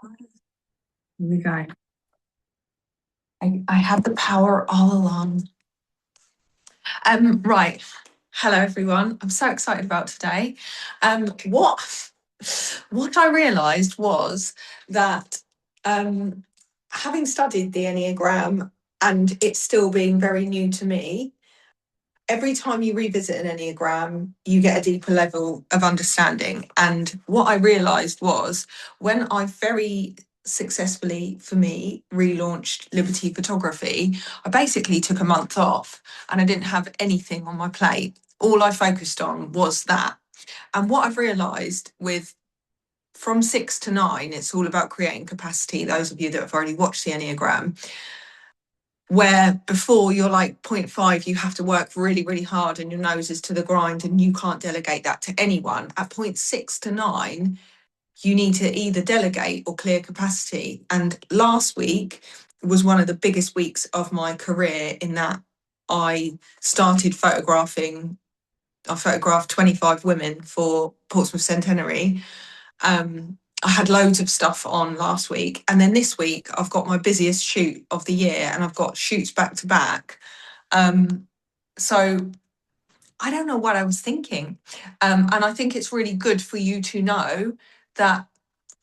Here we go. I had the power all along. Right. Hello, everyone. I'm so excited about today. What I realised was that having studied the Enneagram and it still being very new to me, every time you revisit an Enneagram, you get a deeper level of understanding. And what I realised was when I very successfully, for me, relaunched Liberty Photography, I basically took a month off and I didn't have anything on my plate. All I focused on was that. And what I've realised with from 6 to 9, it's all about creating capacity. Those of you that have already watched the Enneagram, where before you're like 0.5, you have to work really, really hard and your nose is to the grind and you can't delegate that to anyone. At 0.6 to 9, you need to either delegate or clear capacity. And last week was one of the biggest weeks of my career in that I started photographing. I photographed 25 women for Portsmouth Centenary. I had loads of stuff on last week. And then this week, I've got my busiest shoot of the year and I've got shoots back to back. So I don't know what I was thinking. And I think it's really good for you to know that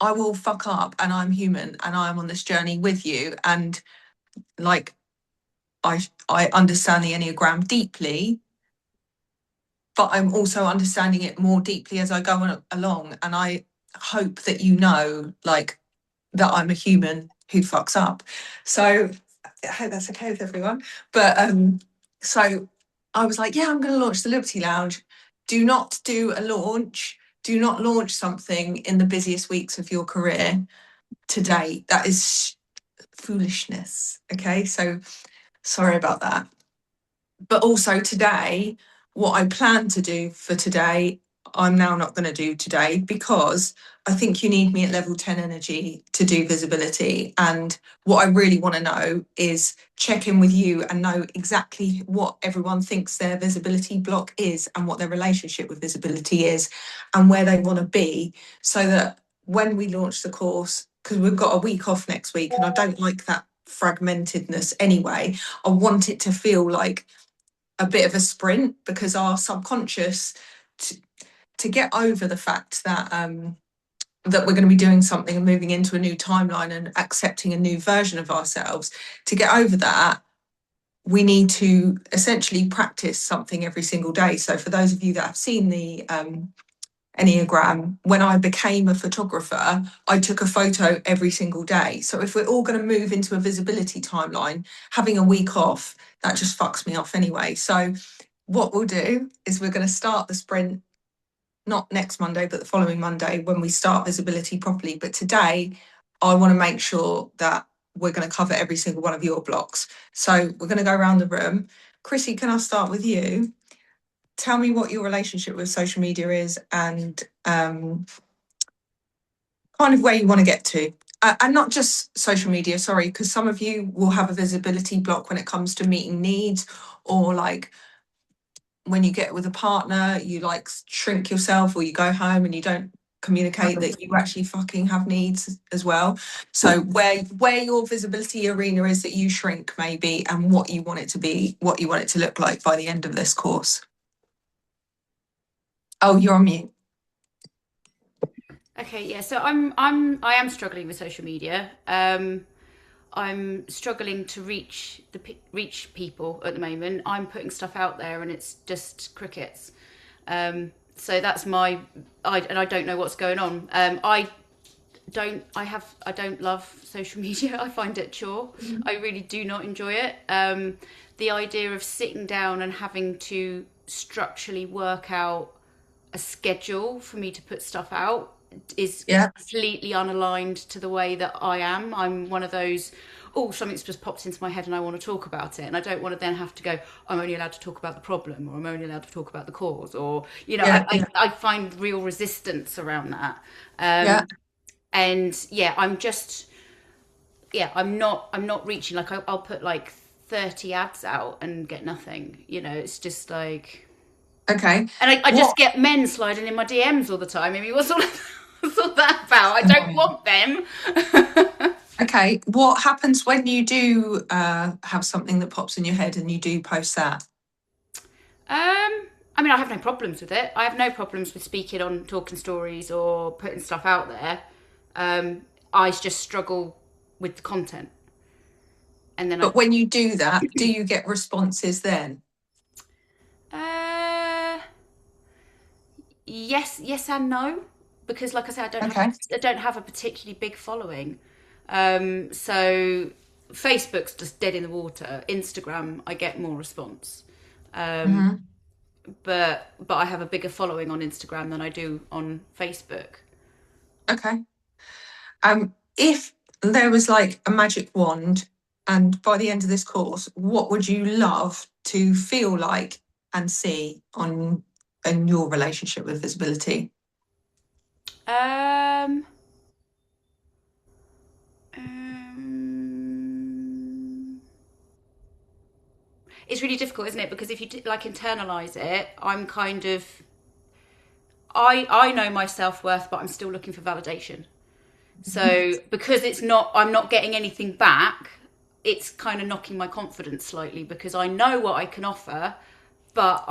I will fuck up and I'm human and I'm on this journey with you. And like, I understand the Enneagram deeply, but I'm also understanding it more deeply as I go along. And I hope that you know, like, that I'm a human who fucks up. So I hope that's okay with everyone. But so I was like, yeah, I'm going to launch the Liberty Lounge. Do not do a launch. Do not launch something in the busiest weeks of your career to date. That is foolishness. Okay, so sorry about that. But also today, what I plan to do for today, I'm now not going to do today because I think you need me at level 10 energy to do visibility. And what I really want to know is check in with you and know exactly what everyone thinks their visibility block is and what their relationship with visibility is and where they want to be, so that when we launch the course, because we've got a week off next week and I don't like that fragmentedness anyway, I want it to feel like a bit of a sprint, because our subconscious, to get over the fact that that we're going to be doing something and moving into a new timeline and accepting a new version of ourselves, to get over that, we need to essentially practice something every single day. So for those of you that have seen the Enneagram, when I became a photographer, I took a photo every single day. So if we're all going to move into a visibility timeline, having a week off, that just fucks me off anyway. So what we'll do is we're going to start the sprint, not next Monday, but the following Monday when we start visibility properly. But today, I want to make sure that we're going to cover every single one of your blocks. So we're going to go around the room. Chrissy, can I start with you? Tell me what your relationship with social media is and kind of where you want to get to. And not just social media, sorry, because some of you will have a visibility block when it comes to meeting needs, or like when you get with a partner, you like shrink yourself, or you go home and you don't communicate that you actually fucking have needs as well. So where your visibility arena is that you shrink maybe, and what you want it to be, what you want it to look like by the end of this course. Oh, you're on mute. Okay, yeah. So I am struggling with social media. I'm struggling to reach people at the moment. I'm putting stuff out there and it's just crickets. So that's I don't know what's going on. I don't love social media. I find it chore. I really do not enjoy it. The idea of sitting down and having to structurally work out a schedule for me to put stuff out is completely unaligned to the way that I am. I'm one of those, oh, something's just popped into my head and I want to talk about it. And I don't want to then have to go, I'm only allowed to talk about the problem, or I'm only allowed to talk about the cause, or, I find real resistance around that. And I'm not reaching, like, I'll put like 30 ads out and get nothing, it's just like, okay. And I just get men sliding in my DMs all the time. I mean, what's all of that? What's all that about? I don't Annoying. want them. Okay, what happens when you do have something that pops in your head and you do post that? I mean, I have no problems with it. I have no problems with speaking on talking stories or putting stuff out there. I just struggle with the content, and then But when you do that, do you get responses then? uh, yes, yes and no, because like I said, Okay. I don't have a particularly big following. So Facebook's just dead in the water. Instagram, I get more response. Um, Hmm. but I have a bigger following on Instagram than I do on Facebook. Okay. If there was like a magic wand, and by the end of this course, what would you love to feel like and see on in your relationship with visibility? Um, um, it's really difficult, isn't it? Because if you like internalize it, I'm kind of I know my self worth, but I'm still looking for validation. So because I'm not getting anything back. It's kind of knocking my confidence slightly because I know what I can offer, but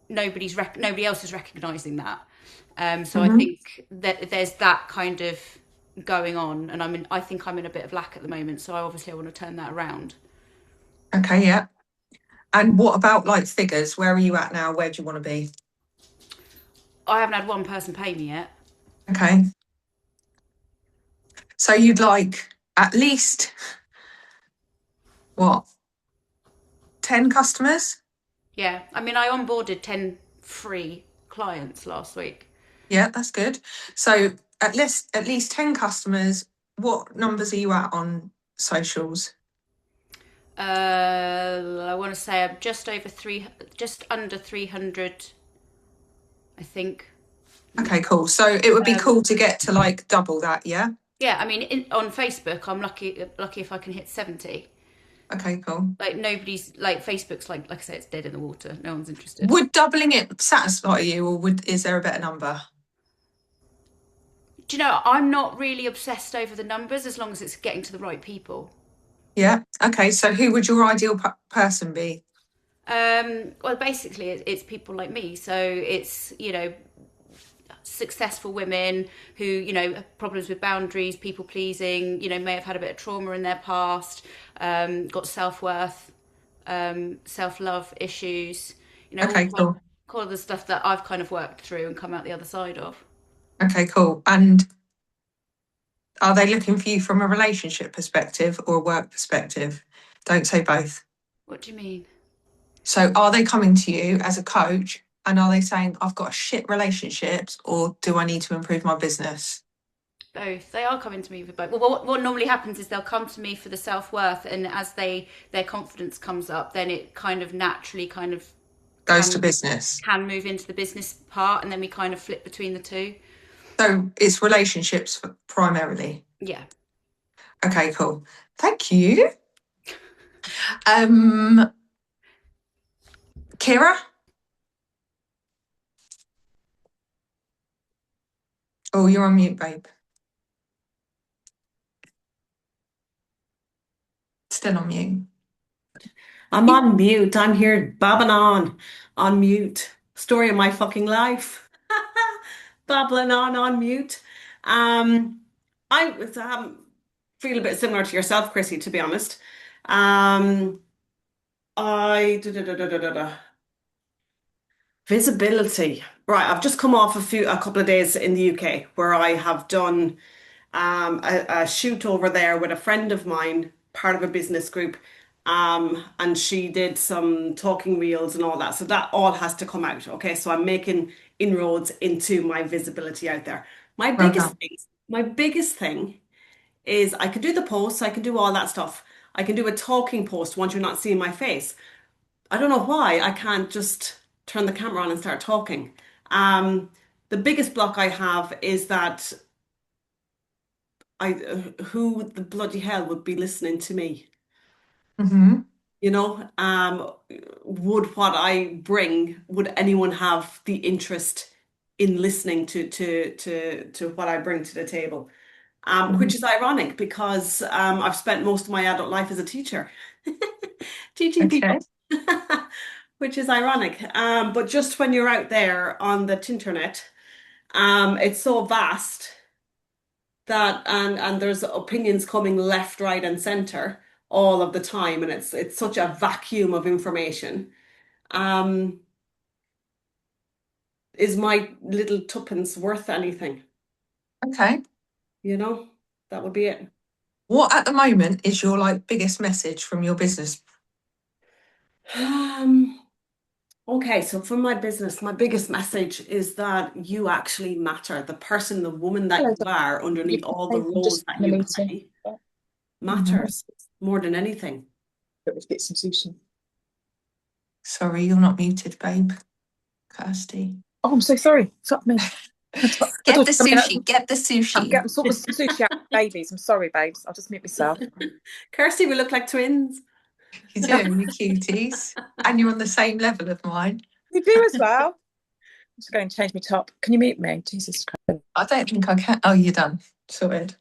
nobody else is recognizing that. So I Hmm. think that there's that kind of going on, and I think I'm in a bit of lack at the moment. So I want to turn that around. Okay, yeah. And what about like figures? Where are you at now? Where do you want to be? I haven't had one person pay me yet. Okay. So you'd like at least what, 10 customers? Yeah, I mean, I onboarded 10 free clients last week. Yeah, that's good. So at least 10 customers. What numbers are you at on socials? I want to say I'm just under 300, I think. Okay, cool. So it would be Um, cool to get to like double that, yeah? yeah, I mean, on Facebook, I'm lucky if I can hit 70. Okay, cool. Like nobody's like Facebook's like I say, it's dead in the water. No one's interested. Would doubling it satisfy you, or is there a better number? Do you know? I'm not really obsessed over the numbers as long as it's getting to the right people. Yeah. Okay, so who would your ideal person be? Well, basically, it's people like me. So it's successful women who have problems with boundaries, people pleasing. May have had a bit of trauma in their past, got self worth, self love issues. Okay, cool. All of the stuff that I've kind of worked through and come out the other side of. Okay, cool. And are they looking for you from a relationship perspective or a work perspective? Don't say both. What do you mean? So are they coming to you as a coach and are they saying, I've got shit relationships or do I need to improve my business? Both. They are coming to me for both. Well, what normally happens is they'll come to me for the self worth, and as their confidence comes up, then it kind of naturally kind of Goes to can business. can move into the business part, and then we kind of flip between the two. So it's relationships primarily. Yeah. Okay, cool. Thank you. Um, Kira? Oh, you're on mute, babe. Still on mute. I'm on mute. I'm here babbling on mute. Story of my fucking life. Babbling on mute. Um, I feel a bit similar to yourself, Chrissy, to be honest. Um, I da, da, da, da, da, da, da. Visibility. Right, I've just come off a couple of days in the UK where I have done a shoot over there with a friend of mine, part of a business group. And she did some talking reels and all that. So that all has to come out. Okay. So I'm making inroads into my visibility out there. My Well biggest done. thing, my biggest thing is I can do the posts, I can do all that stuff. I can do a talking post once you're not seeing my face. I don't know why I can't just turn the camera on and start talking. The biggest block I have is that who the bloody hell would be listening to me? Hmm. You know, would what I bring, would anyone have the interest in listening to what I bring to the table. Which Mhm. is ironic because I've spent most of my adult life as a teacher, teaching Okay. people, which is ironic. But just when you're out there on the internet, it's so vast that and there's opinions coming left, right, and center all of the time, and it's such a vacuum of information. Um, is my little tuppence worth anything? Okay. You know, that would be it. What at the moment is your like biggest message from your business? Um, Okay, so for my business, my biggest message is that you actually matter. The person, the woman that Hello, you are you underneath all the I'm roles just that in a you meeting. play Mhm. matters more than anything. Let me get some sushi. Sorry, you're not muted, babe. Kirsty. Oh, I'm so sorry. Stop me. Get the sushi. Get the I'm sushi. getting sort of some sushi out of babies. I'm sorry, babes. I'll just mute myself. Kirsty, we look like twins. You do, you cuties. And you're on the same level of mine. You do as well. I'm just going to change my top. Can you mute me? Jesus Christ. I don't think I can. Oh, you're done. Sorted.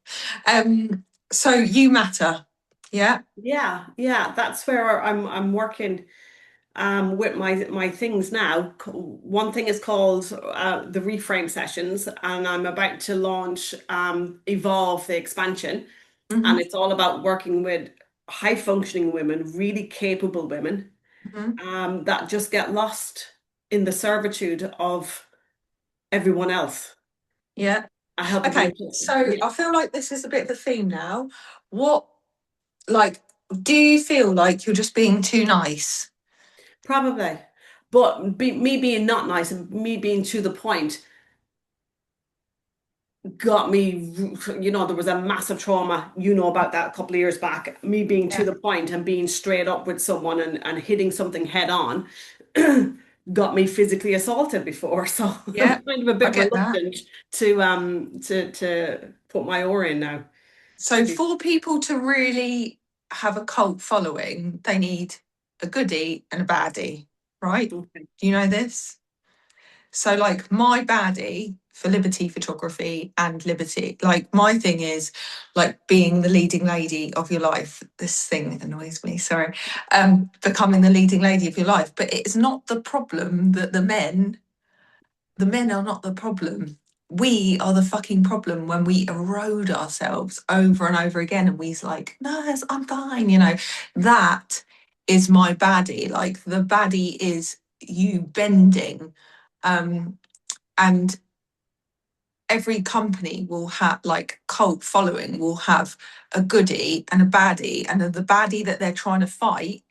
So you matter. Yeah. Yeah, that's where I'm working with my things now. One thing is called the reframe sessions, and I'm about to launch Evolve the expansion. And Hmm. it's all about working with high functioning women, really capable women, Hmm. that just get lost in the servitude of everyone else. Yeah. I help them Okay. into, So yeah, I feel like this is a bit of a theme now. What, like, do you feel like you're just being too nice? probably. But me being not nice and me being to the point got me, there was a massive trauma, about that a couple of years back. Me being to Yeah. the point and being straight up with someone and hitting something head on got me physically assaulted before. So I'm Yeah. kind of a I bit get that. reluctant to put my oar in now. To So be for people to really have a cult following, they need a goodie and a baddie, right? okay. Do you know this? So like my baddie for Liberty photography and Liberty, like my thing is like being the leading lady of your life. This thing annoys me, sorry. Becoming the leading lady of your life. But it's not the problem that the men are not the problem. We are the fucking problem when we erode ourselves over and over again. And we's like, no, I'm fine. That is my baddie. Like the baddie is you bending. And every company will have like cult following will have a goodie and a baddie. And the baddie that they're trying to fight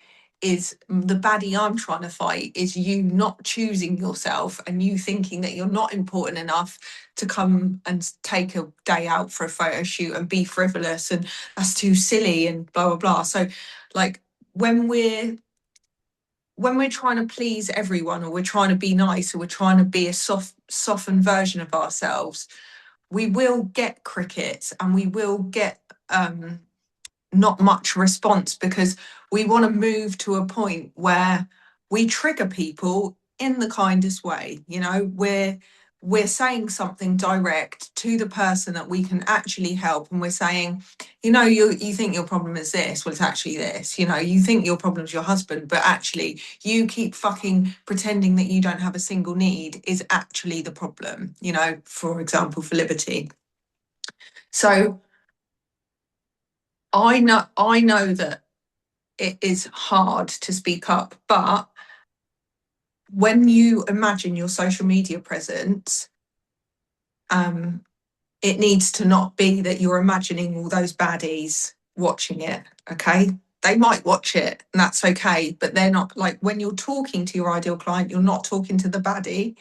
is the baddie I'm trying to fight is you not choosing yourself and you thinking that you're not important enough to come and take a day out for a photo shoot and be frivolous and that's too silly and blah blah blah. So like when we're trying to please everyone or we're trying to be nice or we're trying to be a softened version of ourselves, we will get crickets and we will get not much response because we want to move to a point where we trigger people in the kindest way. We're saying something direct to the person that we can actually help, and we're saying, you think your problem is this, well, it's actually this. You think your problem is your husband, but actually you keep fucking pretending that you don't have a single need is actually the problem, for example, for Liberty. So I know that it is hard to speak up, but when you imagine your social media presence, um, it needs to not be that you're imagining all those baddies watching it. Okay. They might watch it and that's okay, but they're not like when you're talking to your ideal client, you're not talking to the baddie,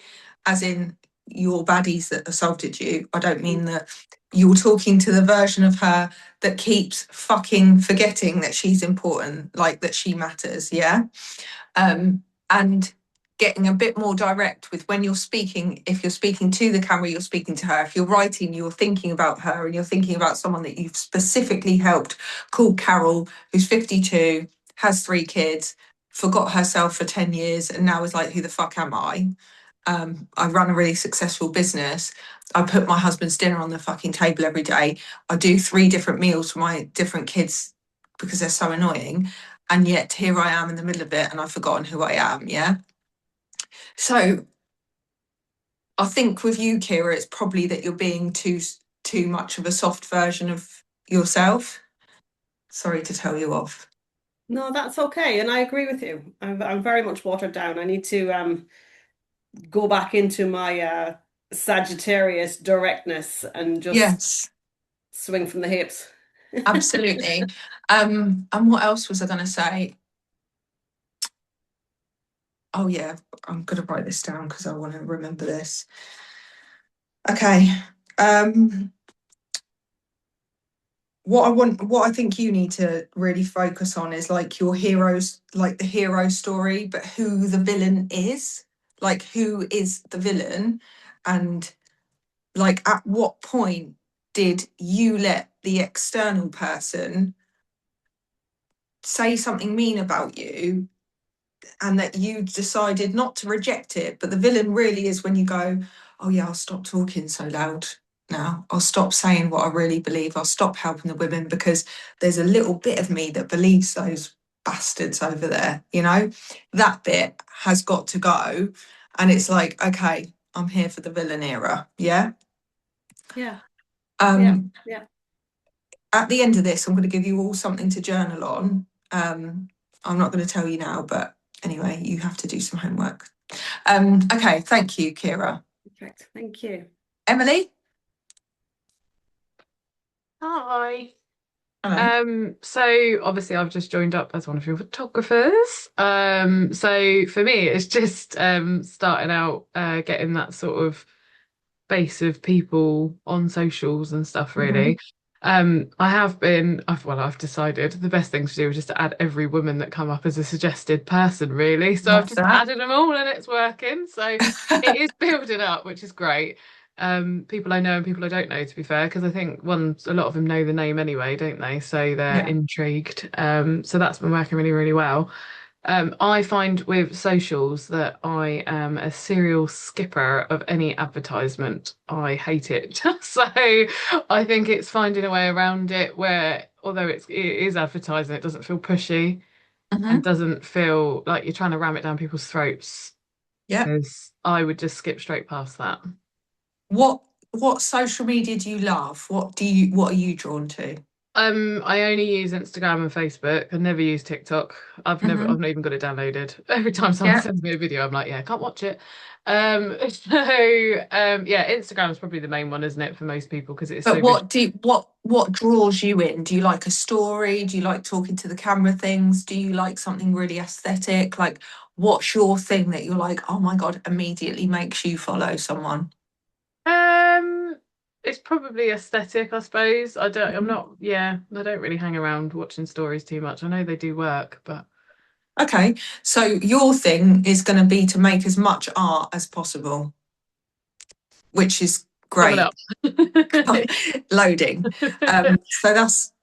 as in your baddies that assaulted you. I don't mean that you're talking to the version of her that keeps fucking forgetting that she's important, like that she matters. Yeah. And getting a bit more direct with when you're speaking. If you're speaking to the camera, you're speaking to her. If you're writing, you're thinking about her and you're thinking about someone that you've specifically helped, called Carol, who's 52, has 3 kids, forgot herself for 10 years, and now is like, who the fuck am I? I run a really successful business. I put my husband's dinner on the fucking table every day. I do 3 different meals for my different kids because they're so annoying. And yet here I am in the middle of it and I've forgotten who I am. Yeah. So I think with you, Kira, it's probably that you're being too much of a soft version of yourself. Sorry to tell you off. No, that's okay, and I agree with you. I'm very much watered down. I need to go back into my Sagittarius directness and just Yes, swing from the hips. absolutely. And what else was I going to say? Oh yeah, I'm going to write this down because I want to remember this. Okay. What I think you need to really focus on is like your heroes, like the hero story, but who the villain is, like who is the villain, and like at what point did you let the external person say something mean about you and that you decided not to reject it. But the villain really is when you go, oh yeah, I'll stop talking so loud now. I'll stop saying what I really believe. I'll stop helping the women because there's a little bit of me that believes those bastards over there, you know? That bit has got to go. And it's like, okay, I'm here for the villain era. Yeah. Yeah. Um, Yeah. At the end of this, I'm going to give you all something to journal on. I'm not going to tell you now, but anyway, you have to do some homework. Okay, thank you, Kira. Perfect. Thank you. Emily? Hi. Hello. So obviously I've just joined up as one of your photographers. So for me it's just starting out getting that sort of base of people on socials and stuff really. I've decided the best thing to do is just to add every woman that come up as a suggested person really. So I've Love just that. added them all and it's working. So it is building up, which is great. People I know and people I don't know, to be fair, because I think a lot of them know the name anyway, don't they? So they're Yeah. intrigued. So that's been working really, really well. I find with socials that I am a serial skipper of any advertisement. I hate it. So I think it's finding a way around it where, although it is advertising, it doesn't feel pushy and Mhm. doesn't feel like you're trying to ram it down people's throats. Yeah. Because I would just skip straight past that. What social media do you love? What are you drawn to? I only use Instagram and Facebook. I never use TikTok. I've Mhm. not even got it downloaded. Every time someone Yeah. sends me a video, I'm like, yeah, I can't watch it. Yeah, Instagram is probably the main one, isn't it, for most people because it's But so visual. what draws you in? Do you like a story? Do you like talking to the camera things? Do you like something really aesthetic? Like what's your thing that you're like, oh my God, immediately makes you follow someone? Um, it's probably aesthetic, I suppose. I'm Mhm. not, yeah, I don't really hang around watching stories too much. I know they do work, but Okay, so your thing is going to be to make as much art as possible, which is coming great. up. Loading. So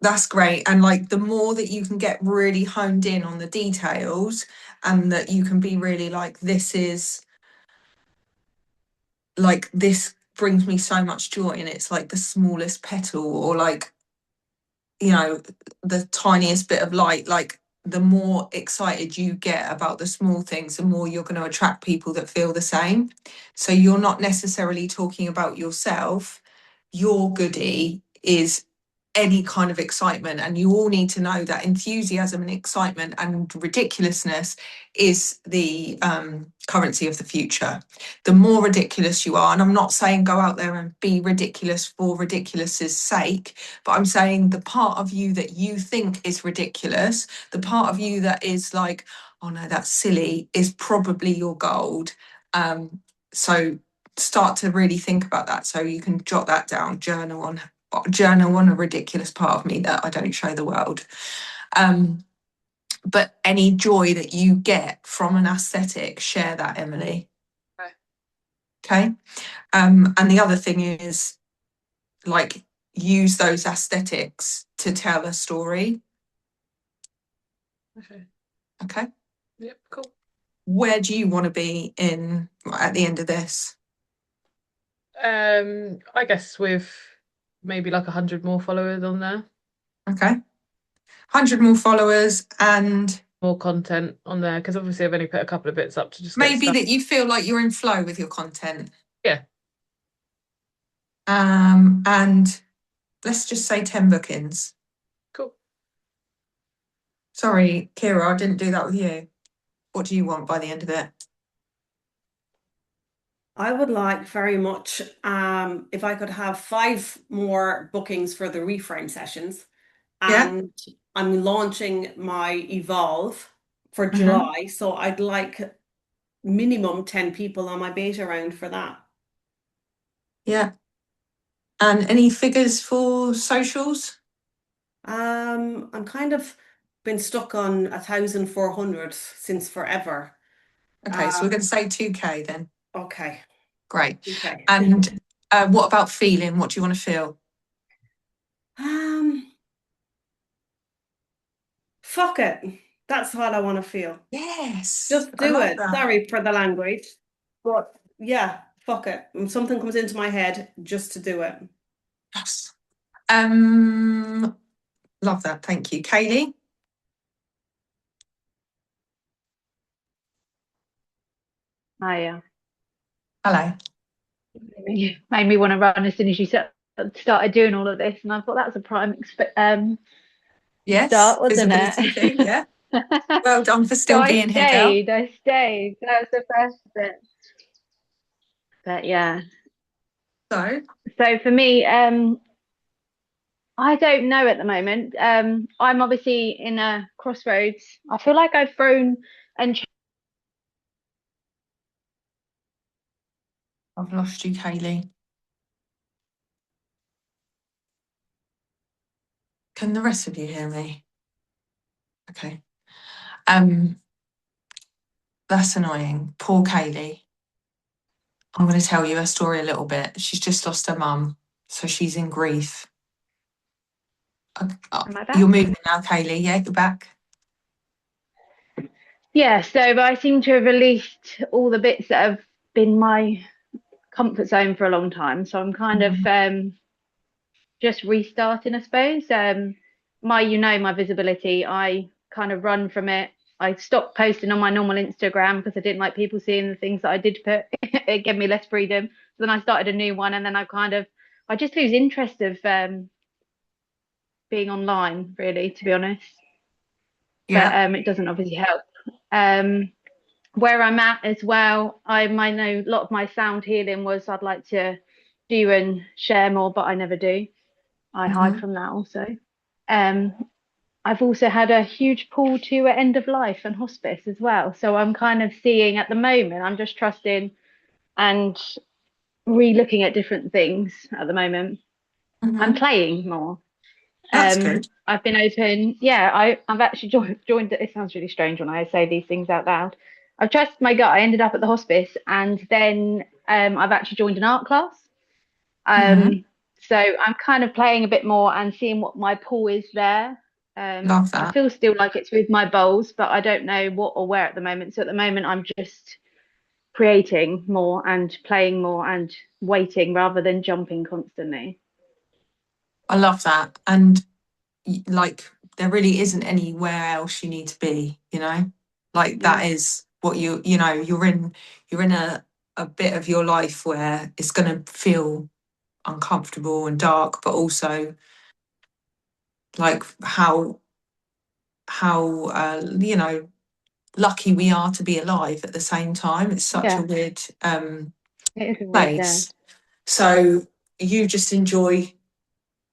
that's great. And like the more that you can get really honed in on the details and that you can be really like, this brings me so much joy and it's like the smallest petal or like, you know, the tiniest bit of light, like the more excited you get about the small things, the more you're going to attract people that feel the same. So you're not necessarily talking about yourself. Your goodie is any kind of excitement. And you all need to know that enthusiasm and excitement and ridiculousness is the currency of the future. The more ridiculous you are, and I'm not saying go out there and be ridiculous for ridiculous's sake, but I'm saying the part of you that you think is ridiculous, the part of you that is like, oh no, that's silly, is probably your gold. So start to really think about that so you can jot that down, journal on a ridiculous part of me that I don't show the world. But any joy that you get from an aesthetic, share that, Emily. Okay. And the other thing is like use those aesthetics to tell a story. Okay. Okay. Yep, cool. where do you want to be in at the end of this? I guess with maybe like 100 more followers on there. Okay. 100 more followers and more content on there, because obviously I've only put a couple of bits up to just get maybe stuff. that you feel like you're in flow with your content. Yeah. And let's just say 10 bookings. Cool. Sorry, Kira, I didn't do that with you. What do you want by the end of it? I would like very much if I could have 5 more bookings for the reframe sessions. Yeah. And I'm launching my Evolve for July, so I'd like minimum 10 people on my beta round for that. Yeah. And any figures for socials? I'm kind of been stuck on 1,400 since forever. Okay, so we're going to say 2K then. Okay. Great. Okay. And what about feeling? What do you want to feel? Fuck it. That's what I want to feel. Yes. Just I do love it. that. Sorry for the language, but yeah, fuck it. When something comes into my head, just to do it. Yes. Love that. Thank you. Kaylee? Hiya. Hello. Made me want to run as soon as you started doing all of this, and I thought that was a prime Yes. start, wasn't Visibility thing. Yeah. it? Well done for still being here, girl. I stayed. That was the first bit. But yeah. So for me, I don't know at the moment. I'm obviously in a crossroads. I feel like I've thrown and I've lost you, Kaylee. Can the rest of you hear me? Okay. That's annoying. Poor Kaylee. I'm going to tell you her story a little bit. She's just lost her mum, so she's in grief. am I back? You're moving now, Kaylee. Yeah, you're back. Yeah, so I seem to have released all the bits that have been my comfort zone for a long time. So I'm kind of just restarting, I suppose. My visibility, I kind of run from it. I stopped posting on my normal Instagram because I didn't like people seeing the things that I did put. It gave me less freedom. So then I started a new one, and then I just lose interest of being online, really, to be honest. Yeah. But it doesn't obviously help. Where I'm at as well, I know a lot of my sound healing was I'd like to do and share more, but I never do. I hide from that also. I've also had a huge pull to end of life and hospice as well. So I'm kind of seeing at the moment, I'm just trusting and re-looking at different things at the moment. I'm playing more. That's good. I've been open. Yeah, I've actually joined. It sounds really strange when I say these things out loud. I've trusted my gut. I ended up at the hospice, and then I've actually joined an art class. So I'm kind of playing a bit more and seeing what my pull is there. Love I that. feel still like it's with my bowls, but I don't know what or where at the moment. So at the moment, I'm just creating more and playing more and waiting rather than jumping constantly. I love that. And like, there really isn't anywhere else you need to be, you know? Like that is what you're in a bit of your life where it's going to feel uncomfortable and dark, but also like how lucky we are to be alive at the same time. It's such a weird It is a weird, place. So you just enjoy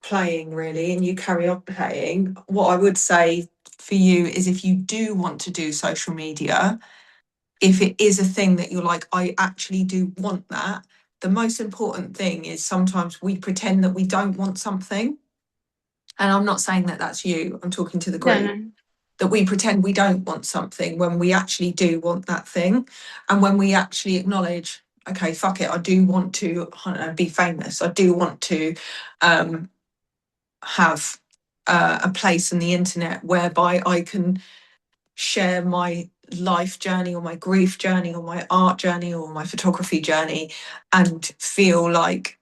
playing really, and you carry on playing. What I would say for you is if you do want to do social media, if it is a thing that you're like, I actually do want that, the most important thing is sometimes we pretend that we don't want something. And I'm not saying that that's you, I'm talking to the group. No. That we pretend we don't want something when we actually do want that thing. And when we actually acknowledge, okay, fuck it, I do want to, I don't know, be famous. I do want to have a place on the internet whereby I can share my life journey or my grief journey or my art journey or my photography journey and feel like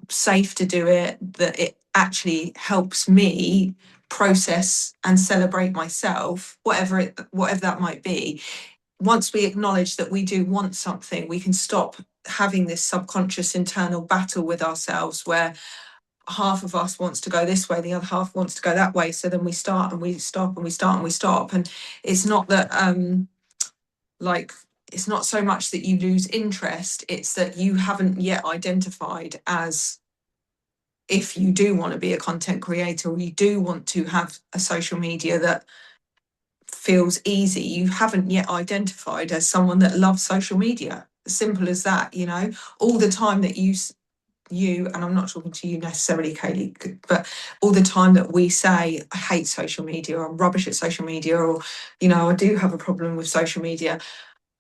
safe to do it, that it actually helps me process and celebrate myself, whatever that might be. Once we acknowledge that we do want something, we can stop having this subconscious internal battle with ourselves where half of us wants to go this way, the other half wants to go that way. So then we start and we stop and we start and we stop. And it's not that like it's not so much that you lose interest, it's that you haven't yet identified as, if you do want to be a content creator or you do want to have a social media that feels easy, you haven't yet identified as someone that loves social media. As simple as that, you know. All the time that you and I'm not talking to you necessarily, Kaylee, but all the time that we say, I hate social media, or I'm rubbish at social media, or, you know, I do have a problem with social media,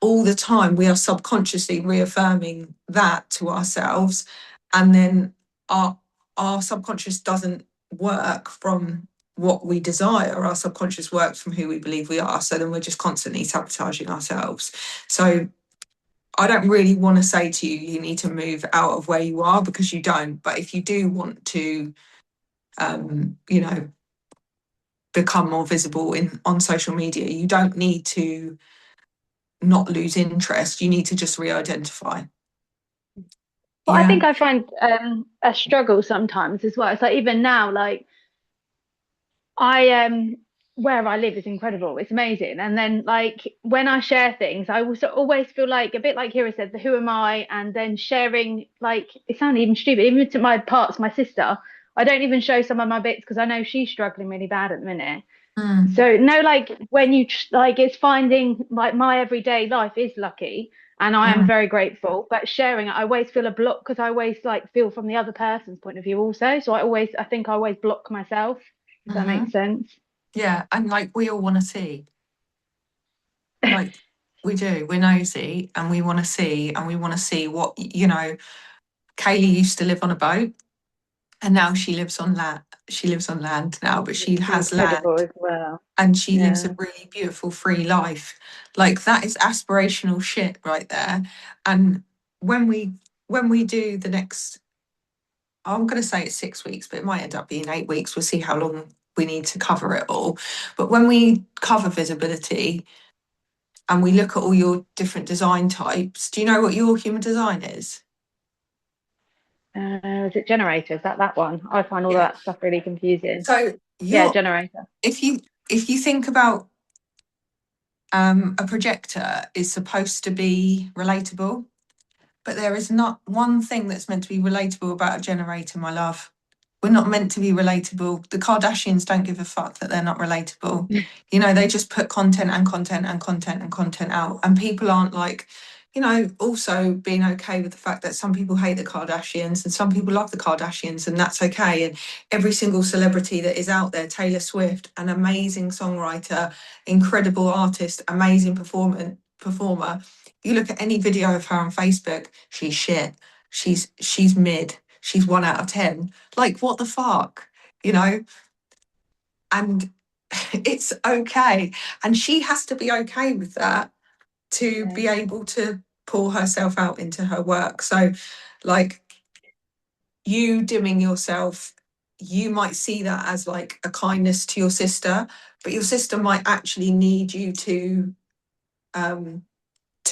all the time we are subconsciously reaffirming that to ourselves. And then our subconscious doesn't work from what we desire. Our subconscious works from who we believe we are. So then we're just constantly sabotaging ourselves. So I don't really want to say to you, you need to move out of where you are, because you don't. But if you do want to, you know, become more visible on social media, you don't need to not lose interest. You need to just re-identify. But I think I find a struggle sometimes as well. It's like even now, like I where I live is incredible. It's amazing. And then like when I share things, I also always feel like a bit like Kira said, the who am I? And then sharing, like it sounds even stupid, even to my parts, my sister, I don't even show some of my bits because I know she's struggling really bad at the minute. So no, like when you like it's finding like my everyday life is lucky and I am very grateful, but sharing it, I always feel a block because I always like feel from the other person's point of view also. So I think I always block myself, if that makes sense. Yeah, and like we all want to see. Like we do, we're nosy and we want to see, and we want to see what, you know, Kaylee used to live on a boat and now she lives on land. She lives on land now, but she has Incredible land as well. and she lives a Yeah. really beautiful free life. Like that is aspirational shit right there. And when we do the next, I'm going to say it's 6 weeks, but it might end up being 8 weeks. We'll see how long we need to cover it all. But when we cover visibility and we look at all your different design types, do you know what your human design is? Is it generator? Is that one? I find all that stuff really confusing. So Yeah, generator. If you think about a projector is supposed to be relatable, but there is not one thing that's meant to be relatable about a generator, my love. We're not meant to be relatable. The Kardashians don't give a fuck that they're not relatable. You know, they just put content and content and content and content out. And people aren't like, you know, also being okay with the fact that some people hate the Kardashians and some people love the Kardashians, and that's okay. And every single celebrity that is out there, Taylor Swift, an amazing songwriter, incredible artist, amazing performer. You look at any video of her on Facebook, she's shit. She's mid. She's 1 out of 10. Like, what the fuck? You know? And it's okay. And she has to be okay with that to be able to pour herself out into her work. So, like, you dimming yourself, you might see that as like a kindness to your sister, but your sister might actually need you to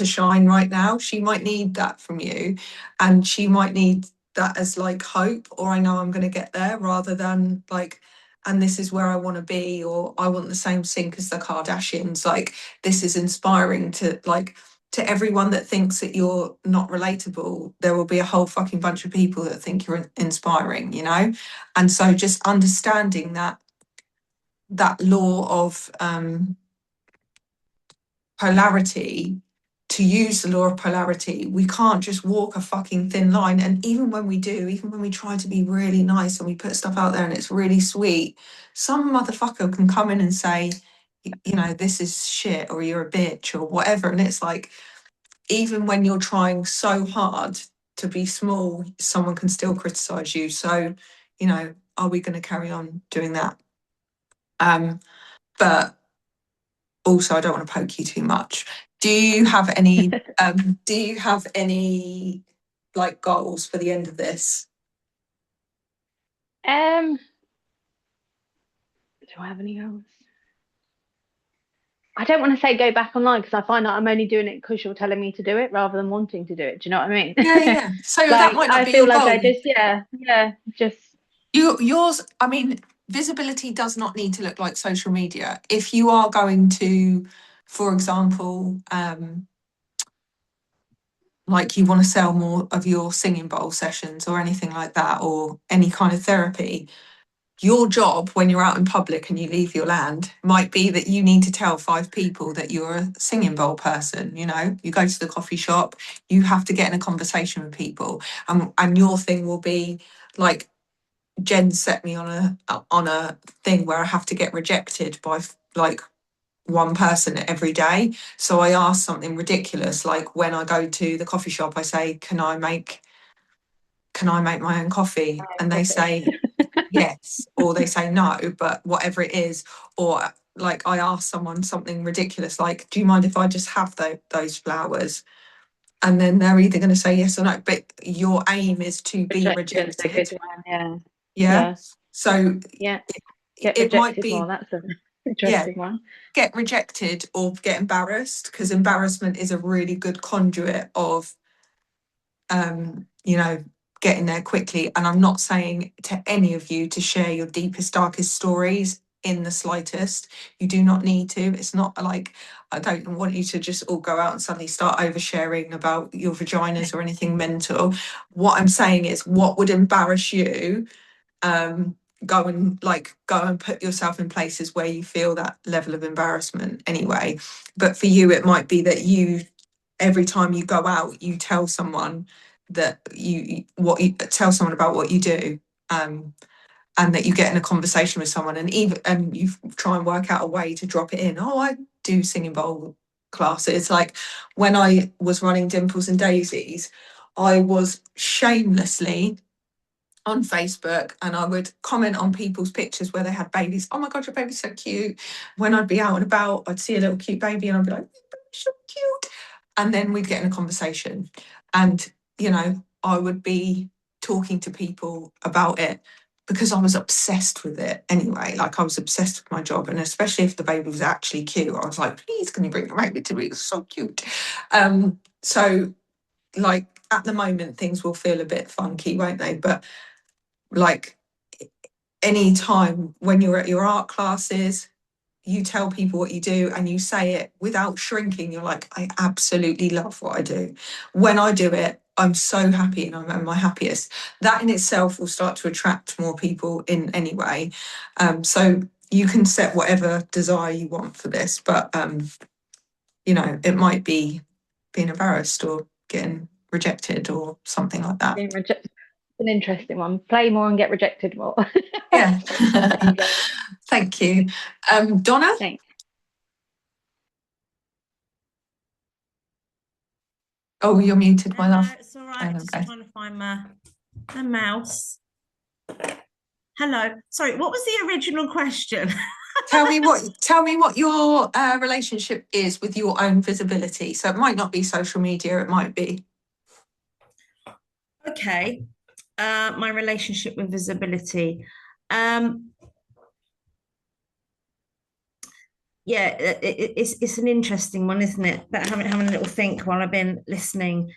shine right now. She might need that from you, and she might need that as like hope, or I know I'm going to get there, rather than like, and this is where I want to be, or I want the same sink as the Kardashians. Like, this is inspiring to like, to everyone that thinks that you're not relatable, there will be a whole fucking bunch of people that think you're inspiring, you know? And so just understanding that law of polarity, to use the law of polarity, we can't just walk a fucking thin line. And even when we do, even when we try to be really nice and we put stuff out there and it's really sweet, some motherfucker can come in and say, you know, this is shit, or you're a bitch, or whatever. And it's like, even when you're trying so hard to be small, someone can still criticize you. So, you know, are we going to carry on doing that? But also, I don't want to poke you too much. Do you have any like goals for the end of this? Do I have any goals? I don't want to say go back online, because I find that I'm only doing it because you're telling me to do it rather than wanting to do it. Do you know what I mean? Yeah. So Like, that might not I be feel your like goal. I just, just Yours, I mean, visibility does not need to look like social media. If you are going to, for example, like you want to sell more of your singing bowl sessions or anything like that, or any kind of therapy, your job when you're out in public and you leave your land might be that you need to tell 5 people that you're a singing bowl person. You know, you go to the coffee shop, you have to get in a conversation with people, and your thing will be like, Jen set me on a thing where I have to get rejected by like one person every day. So I ask something ridiculous, like when I go to the coffee shop, I say, can I make my own coffee? And they say yes, or they say no, but whatever it is. Or like I ask someone something ridiculous, like, do you mind if I just have those flowers? And then they're either going to say yes or no, but your aim is to be rejection's a rejected. good one. Yeah. So Yeah. Get it might rejected be, more. That's an yeah, interesting one. get rejected or get embarrassed, because embarrassment is a really good conduit of you know, getting there quickly. And I'm not saying to any of you to share your deepest, darkest stories in the slightest. You do not need to. It's not like, I don't want you to just all go out and suddenly start oversharing about your vaginas or anything mental. What I'm saying is, what would embarrass you, go and put yourself in places where you feel that level of embarrassment anyway. But for you, it might be that you, every time you go out, you tell someone that you tell someone about what you do, and that you get in a conversation with someone, and you try and work out a way to drop it in. Oh, I do singing bowl classes. Like when I was running Dimples and Daisies, I was shamelessly on Facebook, and I would comment on people's pictures where they had babies. Oh my God, your baby's so cute. When I'd be out and about, I'd see a little cute baby and I'd be like, so cute. And then we'd get in a conversation. And, you know, I would be talking to people about it because I was obsessed with it anyway. Like I was obsessed with my job. And especially if the baby was actually cute, I was like, please, can you bring the baby to me? It's so cute. So like at the moment, things will feel a bit funky, won't they? But like any time when you're at your art classes, you tell people what you do and you say it without shrinking. You're like, I absolutely love what I do. When I do it, I'm so happy and I'm at my happiest. That in itself will start to attract more people in anyway. So you can set whatever desire you want for this, but you know, it might be being embarrassed or getting rejected or something like that. Being rejected. An interesting one. Play more and get rejected more. Yeah. Thank you. Donna? Thanks. Oh, you're muted, my love. It's all right. Just trying to find my mouse. Hello. Sorry, what was the original question? Tell me what your relationship is with your own visibility. So it might not be social media, it might be. Okay. My relationship with visibility. Yeah, it's an interesting one, isn't it? But having a little think while I've been listening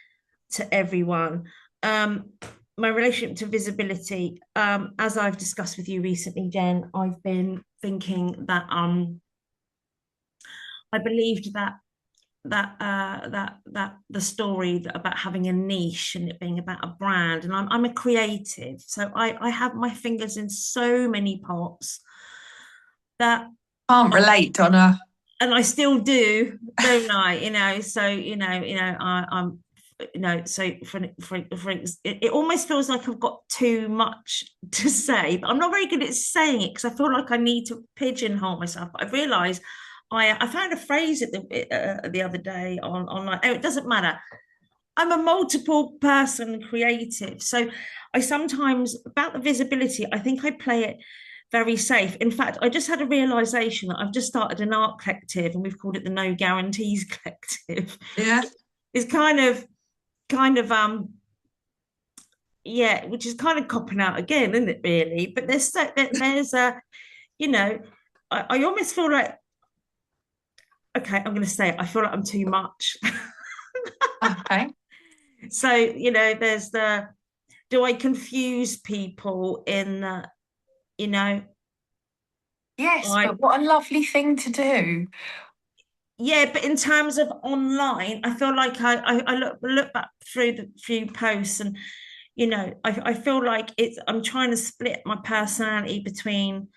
to everyone. My relationship to visibility, as I've discussed with you recently, Jen, I've been thinking that I believed that the story about having a niche and it being about a brand, and I'm a creative, so I have my fingers in so many pots that Can't relate, Donna. And I still do, don't I? I'm so it almost feels like I've got too much to say, but I'm not very good at saying it because I feel like I need to pigeonhole myself. But I've realised I found a phrase at the other day on like, oh, it doesn't matter. I'm a multiple person creative. So I sometimes, about the visibility, I think I play it very safe. In fact, I just had a realization that I've just started an art collective, and we've called it the No Guarantees Collective. Yeah. It's kind of yeah, which is kind of copping out again, isn't it, really? But there's a, you know, I almost feel like, okay, I'm going to say it, I feel like I'm too much. Okay. So, there's the, do I confuse people in the, Yes, but what a lovely thing to do. yeah, but in terms of online, I feel like I look back through the few posts, and I feel like I'm trying to split my personality between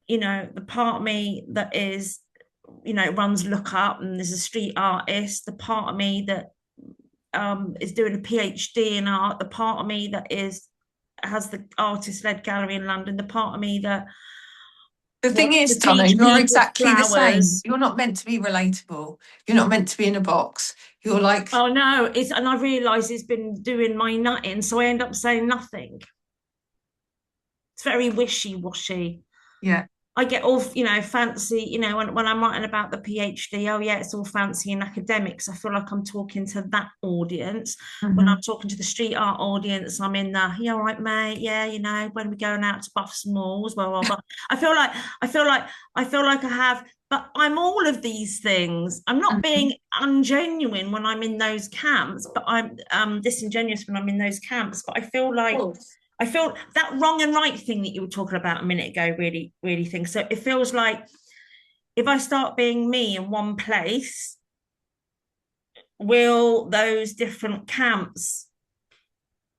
the part of me that is runs Look Up and is a street artist, the part of me that is doing a PhD in art, the part of me that has the artist-led gallery in London, the part of me that the thing is, Donna, you're exactly the same. You're not meant to be relatable. You're not meant to be in a box. You're like, oh no, and I realise it's been doing my nutting, so I end up saying nothing. It's very wishy-washy. Yeah. I get all, fancy, when I'm writing about the PhD, oh yeah, it's all fancy and academics. I feel like I'm talking to that audience. Mm-hmm. When I'm talking to the street art audience, I'm in the, yeah, all right, mate, yeah, when we're going out to Buffs Malls, blah, blah, blah. I feel like I have, but I'm all of these things. I'm not being ungenuine when I'm in those camps, but I'm disingenuous when I'm in those camps. But I feel like I feel that wrong and right thing that you were talking about a minute ago, really, really thing. So it feels like if I start being me in one place, will those different camps,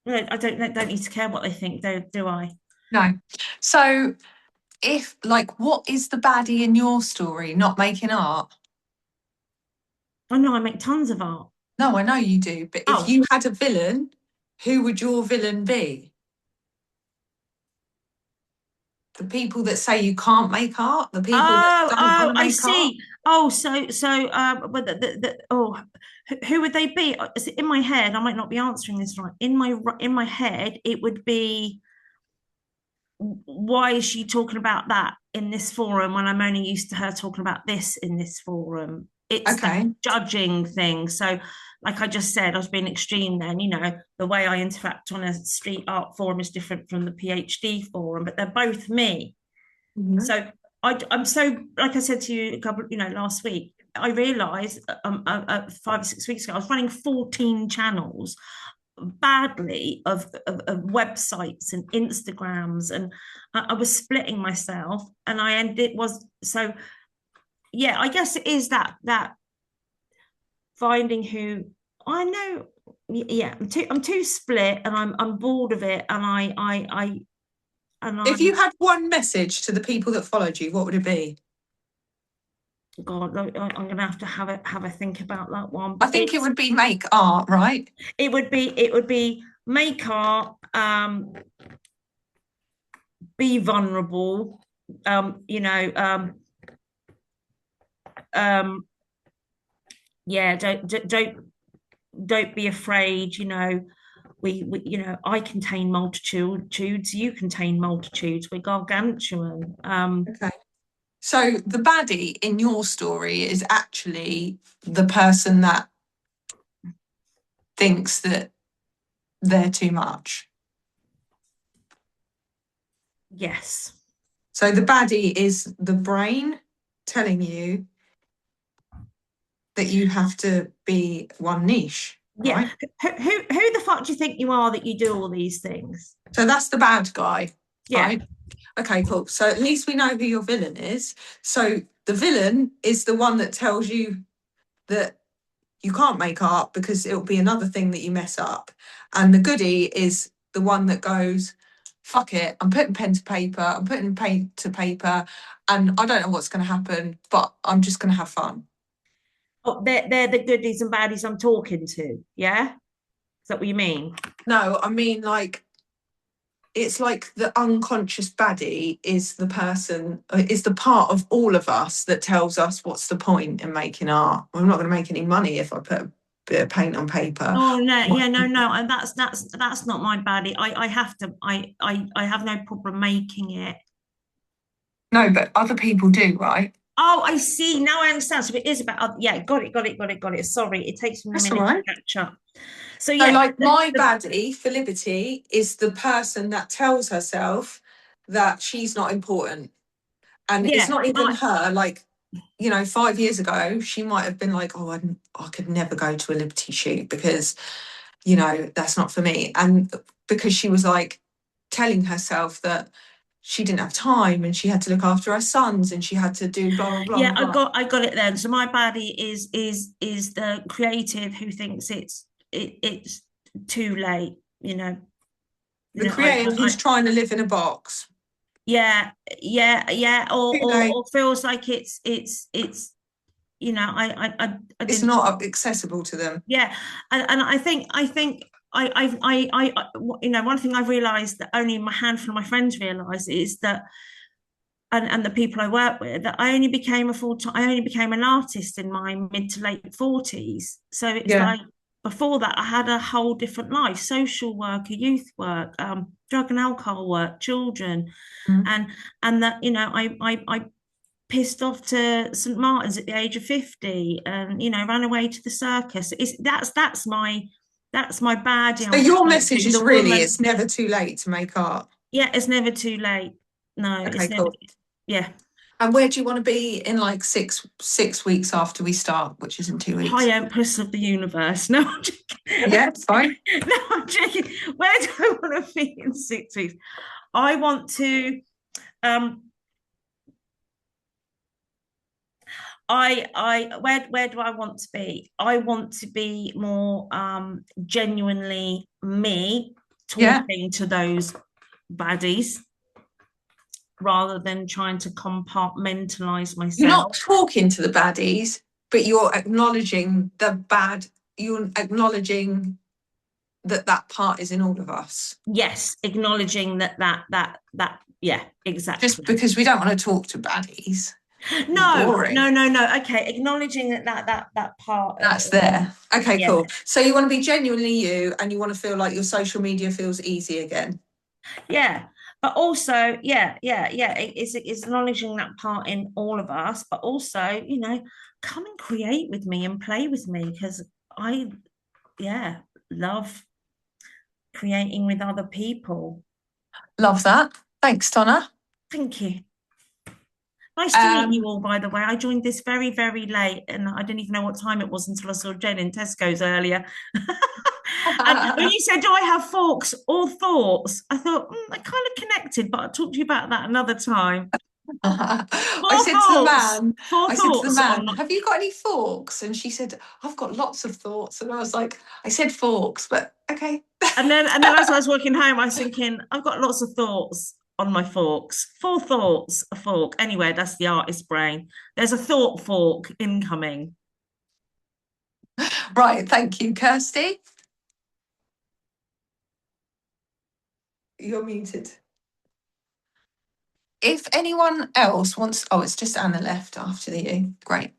I don't need to care what they think, do I? No. So what is the baddie in your story? Not making art? I know I make tons of art. No, I know you do. But if you had a villain, who would your villain be? The people that say you can't make art, the people that don't want to make I see. art. Who would they be? In my head, I might not be answering this right. In my head, it would be, why is she talking about that in this forum when I'm only used to her talking about this in this forum? It's the judging thing. So, like I just said, I was being extreme then. The way I interact on a street art forum is different from the PhD forum, but they're both me. Mm-hmm. So I'm so, like I said to you a couple, last week, I realised 5 or 6 weeks ago, I was running 14 channels badly of websites and Instagrams, and I was splitting myself, and I guess it is that finding who I know. Yeah, I'm too split, and I'm bored of it, and if you had one message to the people that followed you, what would it be? God, I'm going to have a think about that one. I think it would be make art, right? It would be make art, be vulnerable, yeah, don't be afraid. I contain multitudes, you contain multitudes, we're gargantuan. Okay. So the baddie in your story is actually the person that thinks that they're too much. Yes. So the baddie is the brain telling you that you have to be one niche. Yeah. Right? Who the fuck do you think you are that you do all these things? So that's the bad guy. Yeah. Right? Okay, cool. So at least we know who your villain is. So the villain is the one that tells you that you can't make art because it'll be another thing that you mess up. And the goodie is the one that goes, fuck it, I'm putting pen to paper, I'm putting paint to paper, and I don't know what's going to happen, but I'm just going to have fun. Oh, they're the goodies and baddies I'm talking to, yeah? Is that what you mean? No, I mean, it's like the unconscious baddie is the person, is the part of all of us that tells us what's the point in making art. I'm not going to make any money if I put a bit of paint on paper. Oh no, yeah, no, and that's not my baddie. I have no problem making it. No, but other people do, right? Oh, I see. Now I understand. So it is about, yeah, got it. Sorry, it takes me a That's all minute right. to catch up. So So, yeah, like, my baddie for Liberty is the person that tells herself that she's not important. And it's yeah, not even her. Like, you know, 5 years ago, she might have been like, oh, I could never go to a Liberty shoot because, you know, that's not for me. And because she was like telling herself that she didn't have time and she had to look after her sons and she had to do blah, blah, blah. yeah, blah, blah. I got it then. So my baddie is the creative who thinks it's too late, you know. The creative who's trying to live in a box. Yeah, or feels like it's you know, I It's didn't. not accessible to them. Yeah, and I think you know, one thing I've realised that only a handful of my friends realise is that, and the people I work with, that I only became an artist in my mid to late 40s. So it's like before that I had a whole different life: social worker, youth work, drug and alcohol work, children, and that, you know, I pissed off to St. Martin's at the age of 50 and, you know, ran away to the circus. That's my bad. So your message is really, it's never too late to make art. Yeah, it's never too late. No, okay, it's never. Cool. Yeah. And where do you want to be in like six weeks after we start, which is in 2 weeks? High Empress of the universe. No, I'm joking. Yeah, it's fine. No, I'm joking. Where do I want to be in 6 weeks? I want to where do I want to be? I want to be more genuinely me, talking to those baddies rather than trying to compartmentalize myself. You're not talking to the baddies, but you're acknowledging you're acknowledging that part is in all of us. Yes, acknowledging that yeah, exactly. Just because we don't want to talk to baddies. No. Okay, acknowledging that part that's there. Okay, yeah. Cool. So you want to be genuinely you, and you want to feel like your social media feels easy again. Yeah, but also, it's acknowledging that part in all of us, but also, you know, come and create with me and play with me, because I love creating with other people. Love that. Thanks, Donna. Thank you. Nice to meet you all, by the way. I joined this very, very late and I didn't even know what time it was until I saw Jen in Tesco's earlier. And when you said, do I have forks or thoughts? I thought, they're kind of connected, but I'll talk to you about that another time. I said to the man, have you got any forks? And she said, I've got lots of thoughts. And I was like, I said forks, but okay. And then as I was walking home, I was thinking, I've got lots of thoughts on my forks. 4 thoughts, a fork. Anyway, that's the artist brain. There's a thought fork incoming. Right, thank you, Kirsty. You're muted. If anyone else wants, it's just Anna left after you. Great.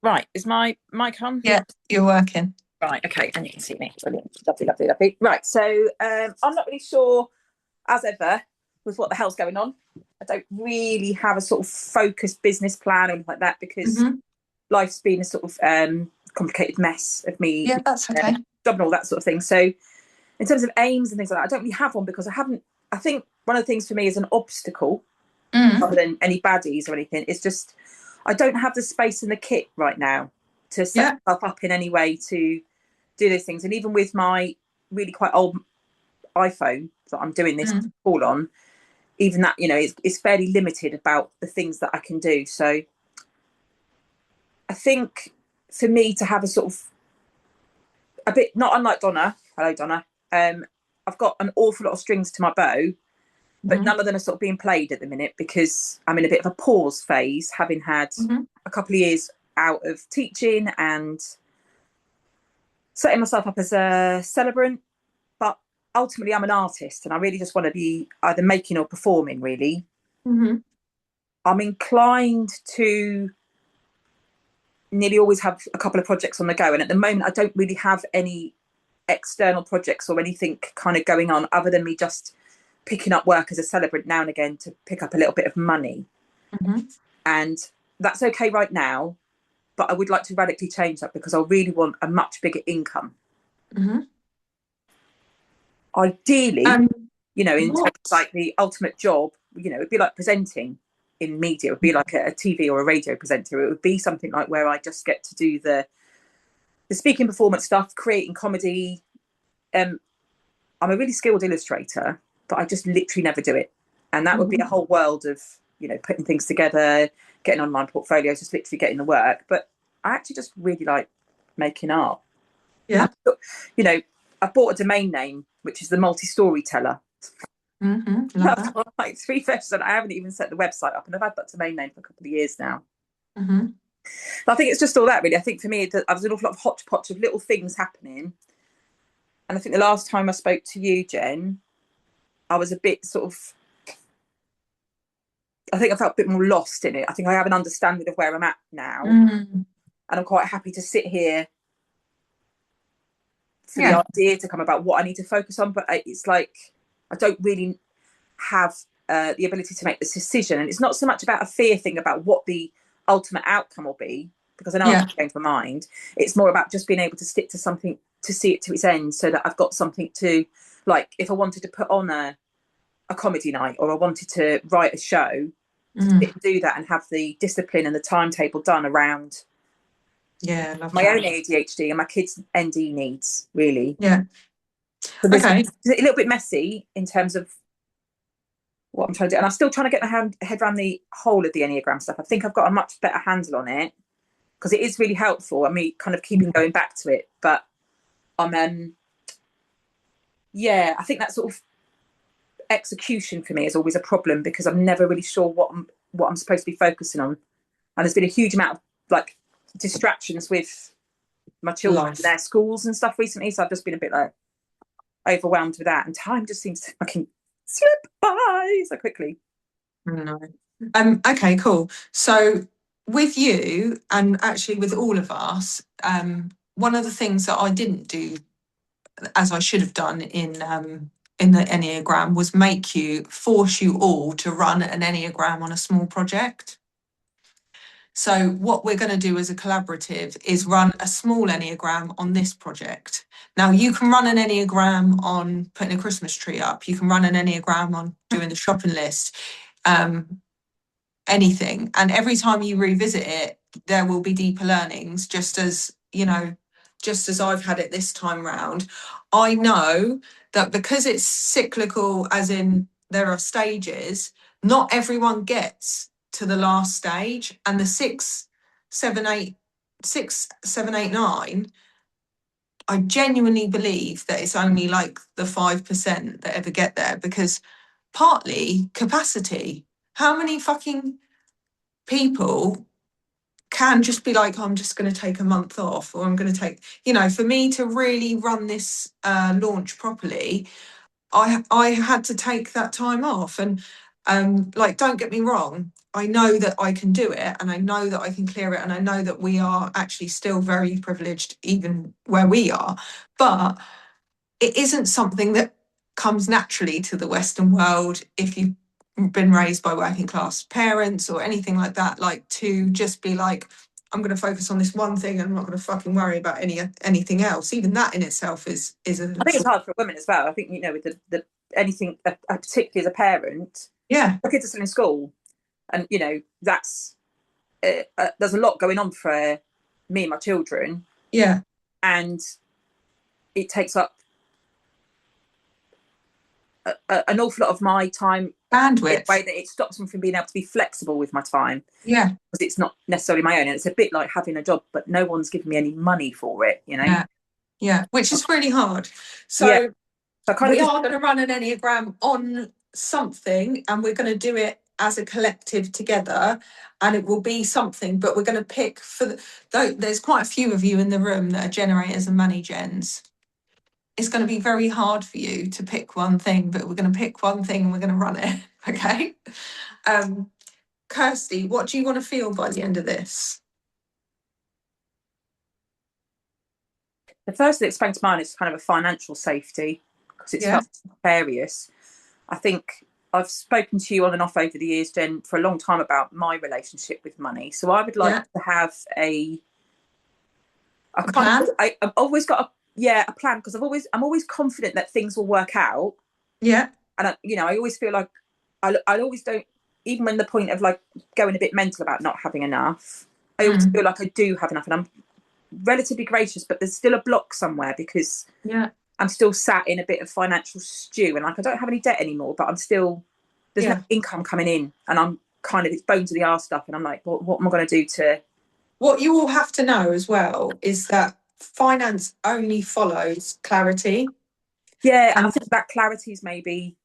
Right, is my mic on? Yeah, you're working. Right, okay, and you can see me. Brilliant. Lovely. Right, so I'm not really sure, as ever, with what the hell's going on. I don't really have a sort of focused business plan or anything like that, because life's been a sort of complicated mess of me. Yeah, that's okay. Job and all that sort of thing. So in terms of aims and things like that, I don't really have one, because I think one of the things for me is an obstacle, rather than any baddies or anything. It's just, I don't have the space in the kit right now to set myself up in any way to do those things. And even with my really quite old iPhone that I'm doing this call on, even that, you know, it's fairly limited about the things that I can do. So I think for me to have a sort of a bit, not unlike Donna, hello Donna, I've got an awful lot of strings to my bow, but none of them are sort of being played at the minute, because I'm in a bit of a pause phase, having had a couple of years out of teaching and setting myself up as a celebrant. But ultimately I'm an artist and I really just want to be either making or performing, really. I'm inclined to nearly always have a couple of projects on the go. And at the moment, I don't really have any external projects or anything kind of going on other than me just picking up work as a celebrant now and again to pick up a little bit of money. Mm-hmm. And that's okay right now, but I would like to radically change that because I really want a much bigger income. Mm-hmm. Ideally, in terms what? of like the ultimate job, it'd be like presenting in media. It would be like a TV or a radio presenter. It would be something like where I just get to do the speaking performance stuff, creating comedy. I'm a really skilled illustrator, but I just literally never do it. And that would be a whole world of, putting things together, getting online portfolios, just literally getting the work. But I actually just really like making art. Yeah. I've bought a domain name, which is the multi-storyteller. Mm-hmm. That's like 3 versions, and I haven't even set the website up, and I've had that domain name for a couple of years now. Mm-hmm. But I think it's just all that, really. I think for me, I was an awful lot of hodgepodge of little things happening. And I think the last time I spoke to you, Jen, I was a bit sort of, I think I felt a bit more lost in it. I think I have an understanding of where I'm at now. Mm. And I'm quite happy to sit here for the idea to come about what I need to focus on. But it's like, I don't really have the ability to make this decision. And it's not so much about a fear thing about what the ultimate outcome will be, because I know I'm change my mind. It's more about just being able to stick to something, to see it to its end, so that I've got something to, like, if I wanted to put on a comedy night, or I wanted to write a show, to do that and have the discipline and the timetable done around my own ADHD and my kids' ND needs, really. Yeah. So it's a little bit messy in terms of what I'm trying to do. And I'm still trying to get my head around the whole of the Enneagram stuff. I think I've got a much better handle on it, because it is really helpful. I mean, kind of keeping going back to it. But I think that sort of execution for me is always a problem, because I'm never really sure what I'm supposed to be focusing on. And there's been a huge amount of like distractions with my children and their schools and stuff recently. So I've just been a bit like overwhelmed with that. And time just seems to fucking slip by so quickly. No. Okay, cool. So with you, and actually with all of us, one of the things that I didn't do as I should have done in the Enneagram was force you all to run an Enneagram on a small project. So what we're going to do as a collaborative is run a small Enneagram on this project. Now, you can run an Enneagram on putting a Christmas tree up. You can run an Enneagram on doing the shopping list, anything. And every time you revisit it, there will be deeper learnings, just as I've had it this time round. I know that because it's cyclical, as in there are stages, not everyone gets to the last stage, and the 6, 7, 8, 9, I genuinely believe that it's only like the 5% that ever get there, because partly capacity. How many fucking people can just be like, I'm just going to take a month off, or I'm going to take, for me to really run this launch properly, I had to take that time off. And don't get me wrong, I know that I can do it, and I know that I can clear it, and I know that we are actually still very privileged even where we are, but it isn't something that comes naturally to the Western world if you've been raised by working class parents or anything like that, like to just be like, I'm going to focus on this one thing and I'm not going to fucking worry about anything else. Even that in itself is I think it's hard for women as well. I think, with the anything, particularly as a parent, my kids are still in school, and that's there's a lot going on for me and my children, and it takes up an awful lot of my time, bandwidth, in a way that it stops me from being able to be flexible with my time, because it's not necessarily my own, and it's a bit like having a job but no one's giving me any money for it, which is really hard. So we are going to run an Enneagram on something, and we're going to do it as a collective together, and it will be something, but we're going to pick there's quite a few of you in the room that are generators and money gens. It's going to be very hard for you to pick one thing, but we're going to pick one thing and we're going to run it. Okay. Kirsty, what do you want to feel by the end of this? the first thing that sprang to mind is kind of a financial safety, because it's felt precarious. I think I've spoken to you on and off over the years, Jen, for a long time about my relationship with money. So I would like to have a plan. I've always got a plan, because I'm always confident that things will work out. Yeah. And I always feel like I always don't, even when the point of like going a bit mental about not having enough, I always feel like I do have enough, and I'm relatively gracious, but there's still a block somewhere, because I'm still sat in a bit of financial stew, and like I don't have any debt anymore, but I'm still, there's no income coming in, and I'm kind of, it's bones of the arse stuff, and I'm like, what am I going to do to... What you all have to know as well is that finance only follows clarity. Yeah, and I think that clarity is maybe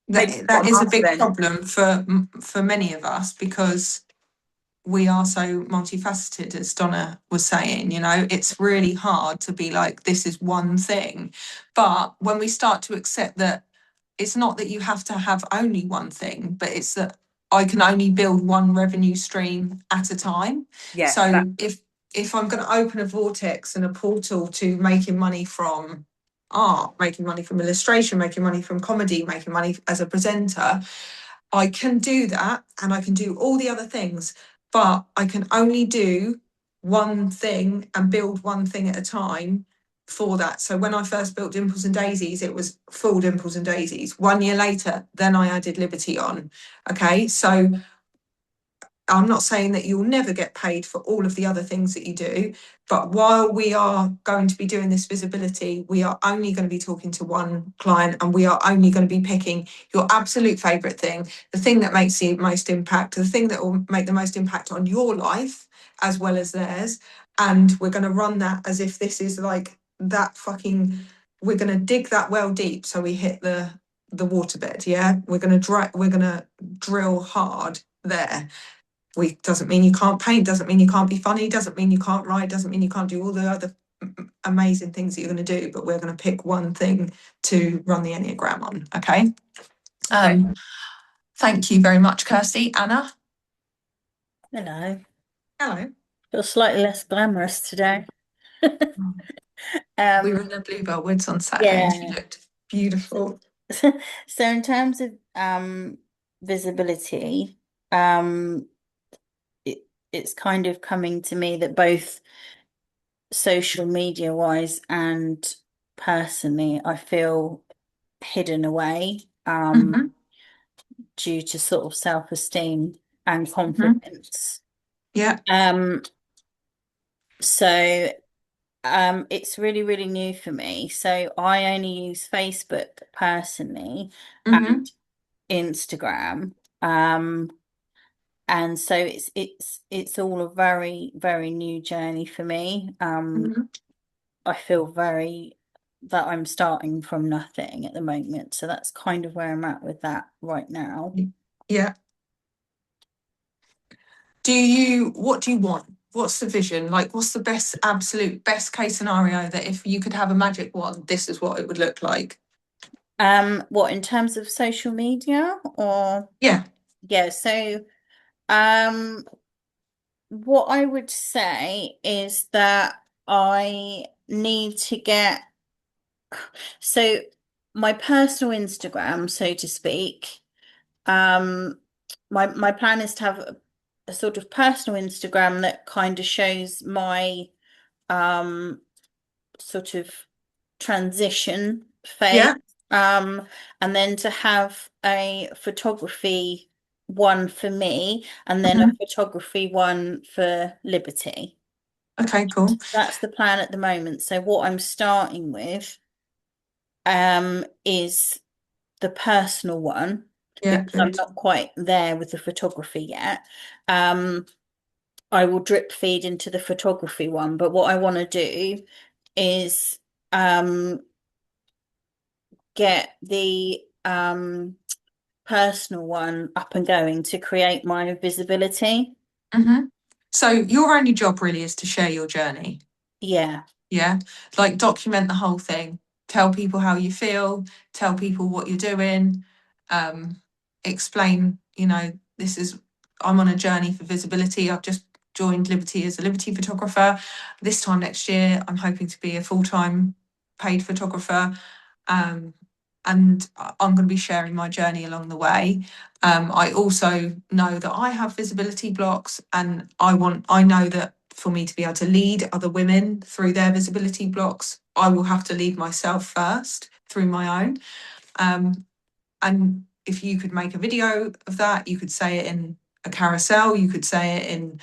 that is a big problem for many of us, because we are so multifaceted, as Donna was saying. It's really hard to be like, this is one thing. But when we start to accept that it's not that you have to have only one thing, but it's that I can only build one revenue stream at a time. Yeah. So if I'm going to open a vortex and a portal to making money from art, making money from illustration, making money from comedy, making money as a presenter, I can do that, and I can do all the other things, but I can only do one thing and build one thing at a time for that. So when I first built Dimples and Daisies, it was full Dimples and Daisies. 1 year later, then I added Liberty on. Okay, so I'm not saying that you'll never get paid for all of the other things that you do, but while we are going to be doing this visibility, we are only going to be talking to one client, and we are only going to be picking your absolute favourite thing, the thing that makes the most impact, the thing that will make the most impact on your life as well as theirs. And we're going to run that as if this is like that fucking, we're going to dig that well deep so we hit the waterbed. Yeah, we're going to drill hard there. Doesn't mean you can't paint, doesn't mean you can't be funny, doesn't mean you can't write, doesn't mean you can't do all the other amazing things that you're going to do, but we're going to pick one thing to run the Enneagram on. Okay. Thank you very much, Kirsty. Anna? Hello. Hello. Feel slightly less glamorous today. We were in the Bluebell Woods on Saturday and you looked beautiful. So in terms of visibility, it's kind of coming to me that both social media wise and personally, I feel hidden away due to sort of self-esteem and confidence. Yeah. So it's really, really new for me. So I only use Facebook personally and Instagram. And so it's all a very, very new journey for me. I feel that I'm starting from nothing at the moment. So that's kind of where I'm at with that right now. Yeah. What do you want? What's the vision? Like, what's the absolute best case scenario that if you could have a magic wand, this is what it would look like? What, in terms of social media or? Yeah. Yeah. So, what I would say is that I need to get, so my personal Instagram, so to speak, my plan is to have a sort of personal Instagram that kind of shows my sort of transition phase. And then to have a photography one for me, and then a photography one for Liberty. Okay, cool. That's the plan at the moment. So what I'm starting with is the personal one. Yeah, because I'm not quite there with the photography yet. I will drip feed into the photography one, but what I want to do is get the personal one up and going to create my visibility. So your only job really is to share your journey. Yeah. Yeah. Like, document the whole thing. Tell people how you feel. Tell people what you're doing. Explain, I'm on a journey for visibility. I've just joined Liberty as a Liberty photographer. This time next year, I'm hoping to be a full-time paid photographer. And I'm going to be sharing my journey along the way. I also know that I have visibility blocks, and I know that for me to be able to lead other women through their visibility blocks, I will have to lead myself first through my own. And if you could make a video of that, you could say it in a carousel, you could say it in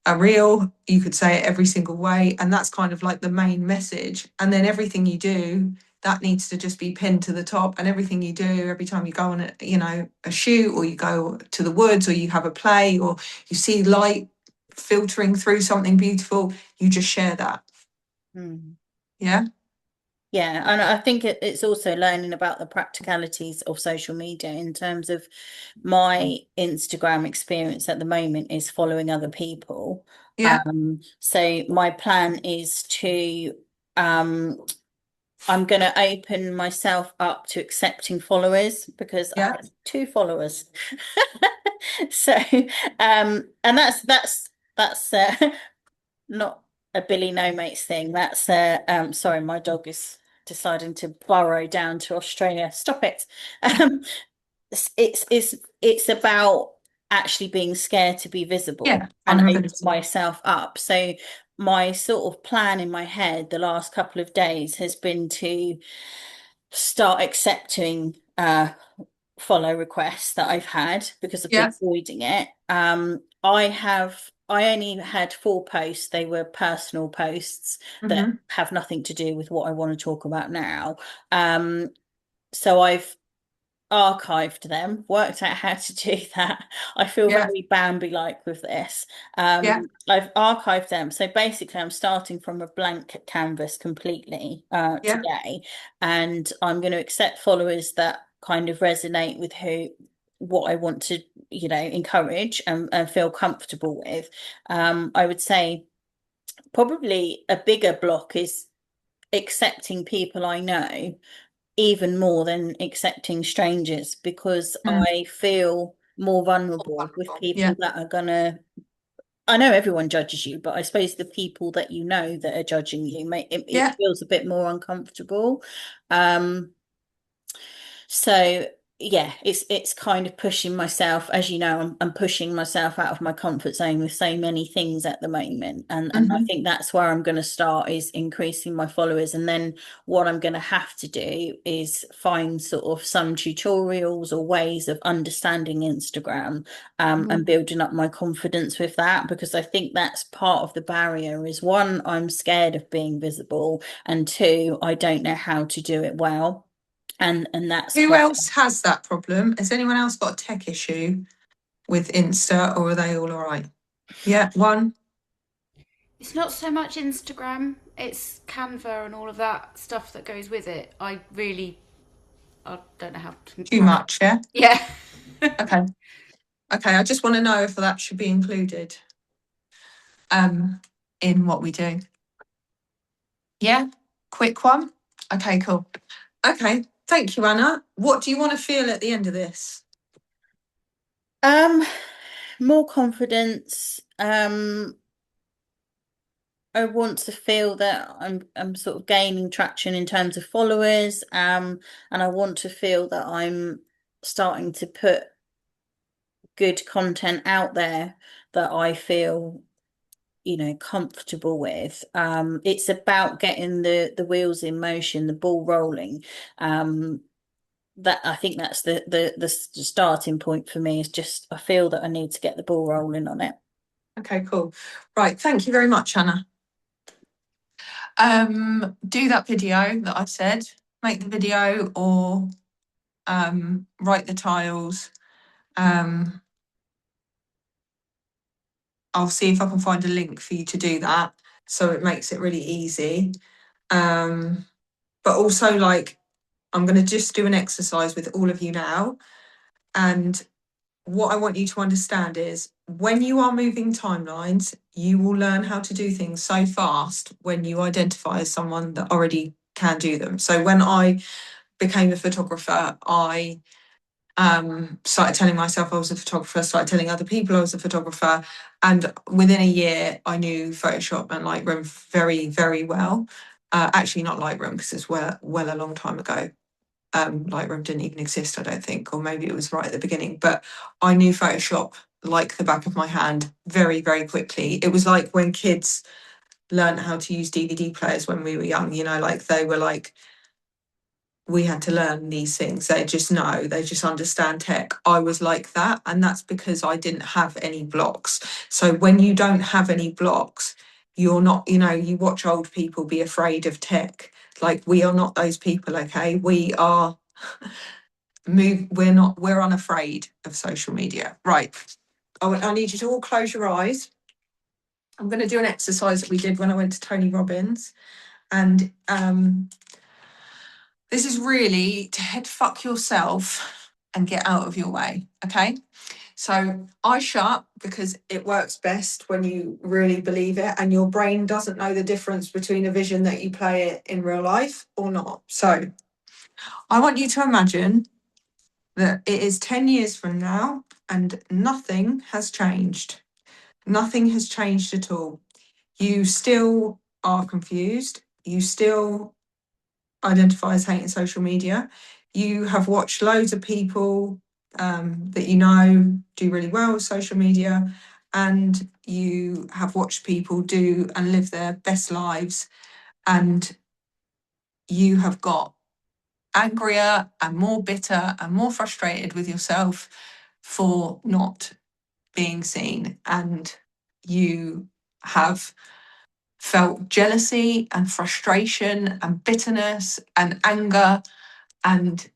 a reel, you could say it every single way. And that's kind of like the main message. And then everything you do, that needs to just be pinned to the top. And everything you do, every time you go on a shoot, or you go to the woods, or you have a play, or you see light filtering through something beautiful, you just share that. Yeah. Yeah, and I think it's also learning about the practicalities of social media. In terms of my Instagram experience at the moment is following other people. Yeah. So my plan is to I'm going to open myself up to accepting followers, because I have 2 followers. So and that's not a Billy No Mates thing. That's sorry, my dog is deciding to burrow down to Australia. Stop it. It's about actually being scared to be visible and open myself up. So my sort of plan in my head the last couple of days has been to start accepting follow requests that I've had, because I've been avoiding it. I only had 4 posts. They were personal posts that have nothing to do with what I want to talk about now. So I've archived them, worked out how to do that. I feel very Bambi-like with this. I've archived them. So basically I'm starting from a blank canvas completely today, and I'm going to accept followers that kind of resonate with what I want to, encourage and feel comfortable with. I would say probably a bigger block is accepting people I know even more than accepting strangers, because I feel more vulnerable with people that are gonna, I know everyone judges you, but I suppose the people that you know that are judging you, it feels a bit more uncomfortable. So yeah, it's kind of pushing myself, as you know, I'm pushing myself out of my comfort zone with so many things at the moment, and I think that's where I'm going to start, is increasing my followers. And then what I'm going to have to do is find sort of some tutorials or ways of understanding Instagram, and building up my confidence with that, because I think that's part of the barrier. Is 1, I'm scared of being visible, and 2, I don't know how to do it well. And that's who else has that problem? Has anyone else got a tech issue with Insta, or are they all right? Yeah, 1. It's not so much Instagram, it's Canva and all of that stuff that goes with it. I don't know how to... Too much, yeah? Yeah. Okay, I just want to know if that should be included in what we do. Yeah, quick one. Okay, cool. Okay, thank you, Anna. What do you want to feel at the end of this? More confidence. I want to feel that I'm sort of gaining traction in terms of followers, and I want to feel that I'm starting to put good content out there that I feel, comfortable with. It's about getting the wheels in motion, the ball rolling. That I think that's the starting point for me, is just I feel that I need to get the ball rolling on it. Okay, cool. Right, thank you very much, Anna. Do that video that I said, make the video, or write the tiles. I'll see if I can find a link for you to do that, so it makes it really easy. But also, like, I'm going to just do an exercise with all of you now, and what I want you to understand is, when you are moving timelines, you will learn how to do things so fast when you identify as someone that already can do them. So when I became a photographer, I started telling myself I was a photographer, started telling other people I was a photographer. And within a year, I knew Photoshop and Lightroom very, very well. Actually, not Lightroom, because it's well a long time ago. Lightroom didn't even exist, I don't think, or maybe it was right at the beginning. But I knew Photoshop like the back of my hand very, very quickly. It was like when kids learned how to use DVD players when we were young, you know, like they were like, we had to learn these things. They just know, they just understand tech. I was like that. And that's because I didn't have any blocks. So when you don't have any blocks, you're not, you know, you watch old people be afraid of tech. Like, we are not those people, okay? We are we're unafraid of social media. Right. I need you to all close your eyes. I'm going to do an exercise that we did when I went to Tony Robbins. And this is really to head fuck yourself and get out of your way, okay? So eyes shut, because it works best when you really believe it and your brain doesn't know the difference between a vision that you play it in real life or not. So I want you to imagine that it is 10 years from now and nothing has changed. Nothing has changed at all. You still are confused. You still identify as hating social media. You have watched loads of people that you know do really well with social media, and you have watched people do and live their best lives, and you have got angrier and more bitter and more frustrated with yourself for not being seen, and you have felt jealousy and frustration and bitterness and anger, and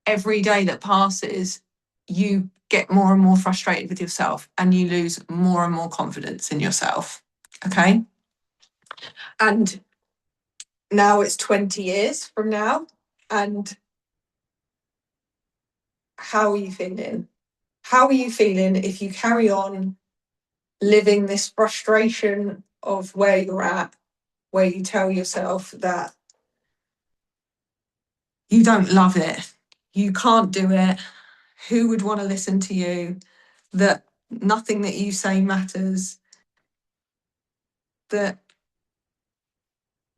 every day that passes you get more and more frustrated with yourself and you lose more and more confidence in yourself, okay? And now it's 20 years from now, and how are you feeling? How are you feeling if you carry on living this frustration of where you're at, where you tell yourself that you don't love it, you can't do it, who would want to listen to you, that nothing that you say matters, that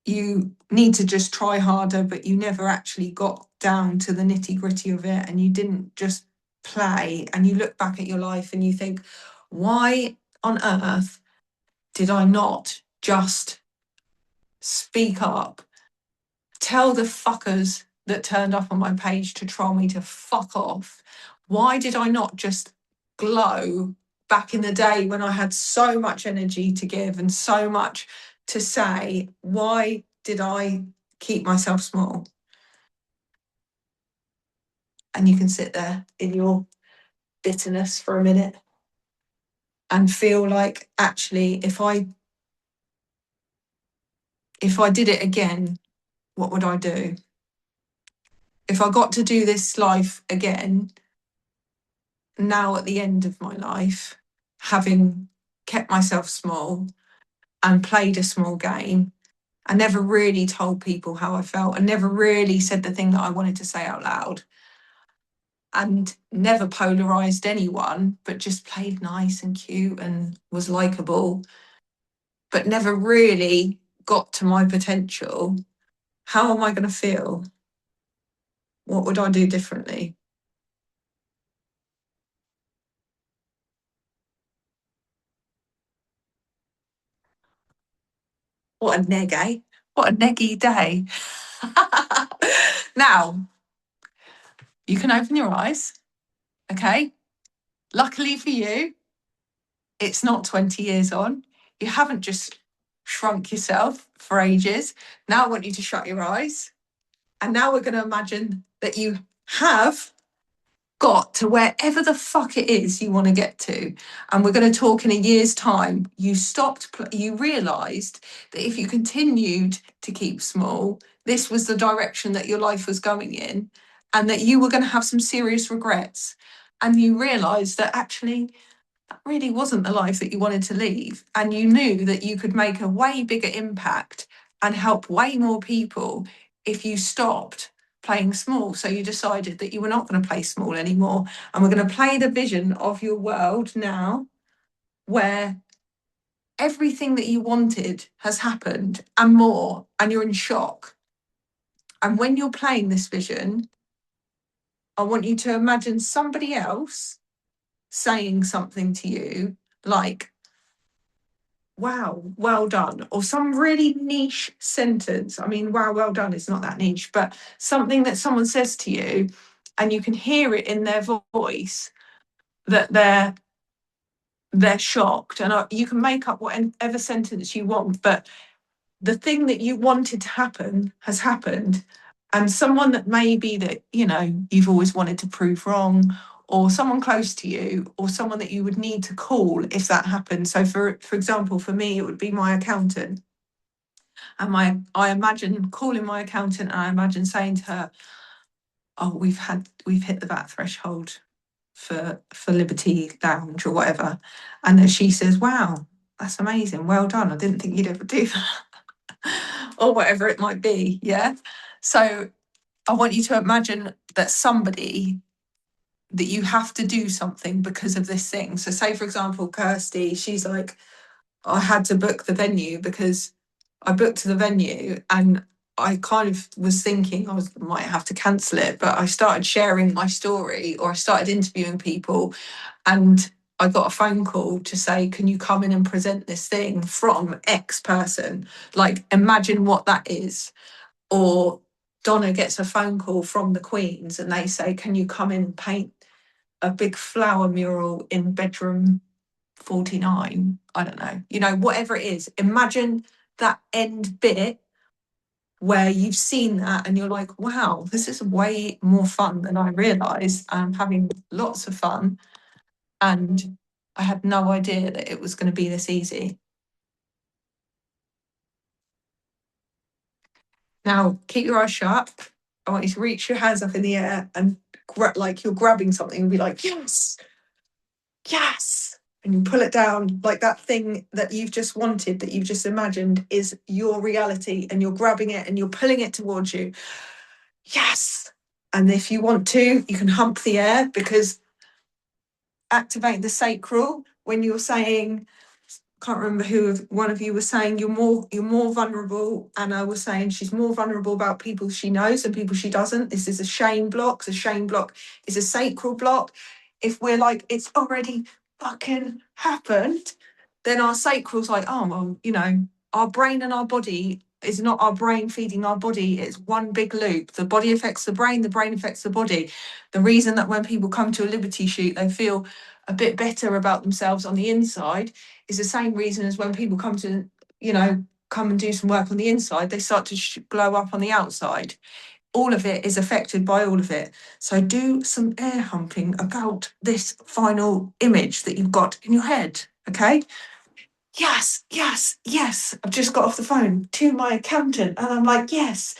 you need to just try harder, but you never actually got down to the nitty gritty of it, and you didn't just play, and you look back at your life and you think, why on earth did I not just speak up, tell the fuckers that turned up on my page to troll me to fuck off? Why did I not just glow back in the day when I had so much energy to give and so much to say? Why did I keep myself small? And you can sit there in your bitterness for a minute and feel like, actually, if I did it again, what would I do? If I got to do this life again, now at the end of my life, having kept myself small and played a small game, I never really told people how I felt. I never really said the thing that I wanted to say out loud, and never polarized anyone, but just played nice and cute and was likable, but never really got to my potential. How am I going to feel? What would I do differently? What a neg, eh? What a neggy day. Now, you can open your eyes, okay? Luckily for you, it's not 20 years on. You haven't just shrunk yourself for ages. Now I want you to shut your eyes. And now we're going to imagine that you have got to wherever the fuck it is you want to get to. And we're going to talk in a year's time. You you realised that if you continued to keep small, this was the direction that your life was going in, and that you were going to have some serious regrets. And you realised that actually that really wasn't the life that you wanted to lead. And you knew that you could make a way bigger impact and help way more people if you stopped playing small. So you decided that you were not going to play small anymore. And we're going to play the vision of your world now where everything that you wanted has happened and more, and you're in shock. And when you're playing this vision, I want you to imagine somebody else saying something to you like, wow, well done, or some really niche sentence. I mean, wow, well done is not that niche, but something that someone says to you and you can hear it in their voice that they're shocked. And you can make up whatever sentence you want, but the thing that you wanted to happen has happened. And someone that maybe that, you know, you've always wanted to prove wrong, or someone close to you, or someone that you would need to call if that happened. So for example, for me, it would be my accountant. And I imagine calling my accountant, and I imagine saying to her, oh, we've hit the VAT threshold for Liberty Lounge or whatever. And then she says, wow, that's amazing. Well done. I didn't think you'd ever do that. Or whatever it might be. Yeah. So I want you to imagine that somebody that you have to do something because of this thing. So say, for example, Kirsty, she's like, I had to book the venue because I booked the venue and I kind of was thinking might have to cancel it, but I started sharing my story, or I started interviewing people, and I got a phone call to say, can you come in and present this thing from X person? Like, imagine what that is. Or Donna gets a phone call from the Queens and they say, can you come in and paint a big flower mural in bedroom 49? I don't know, you know, whatever it is. Imagine that end bit where you've seen that and you're like, wow, this is way more fun than I realised. I'm having lots of fun. And I had no idea that it was going to be this easy. Now, keep your eyes shut. I want you to reach your hands up in the air and like you're grabbing something and be like, yes, yes. And you pull it down, like that thing that you've just wanted, that you've just imagined is your reality, and you're grabbing it and you're pulling it towards you. Yes. And if you want to, you can hump the air, because activate the sacral when you're saying, can't remember who one of you was saying you're more vulnerable. Anna was saying she's more vulnerable about people she knows and people she doesn't. This is a shame block. So shame block is a sacral block. If we're like, it's already fucking happened, then our sacral's like, oh well, you know, our brain and our body is not our brain feeding our body. It's one big loop. The body affects the brain affects the body. The reason that when people come to a Liberty shoot, they feel a bit better about themselves on the inside is the same reason as when people come to, you know, come and do some work on the inside, they start to glow up on the outside. All of it is affected by all of it. So do some air humping about this final image that you've got in your head, okay? Yes, yes, yes. I've just got off the phone to my accountant and I'm like, yes,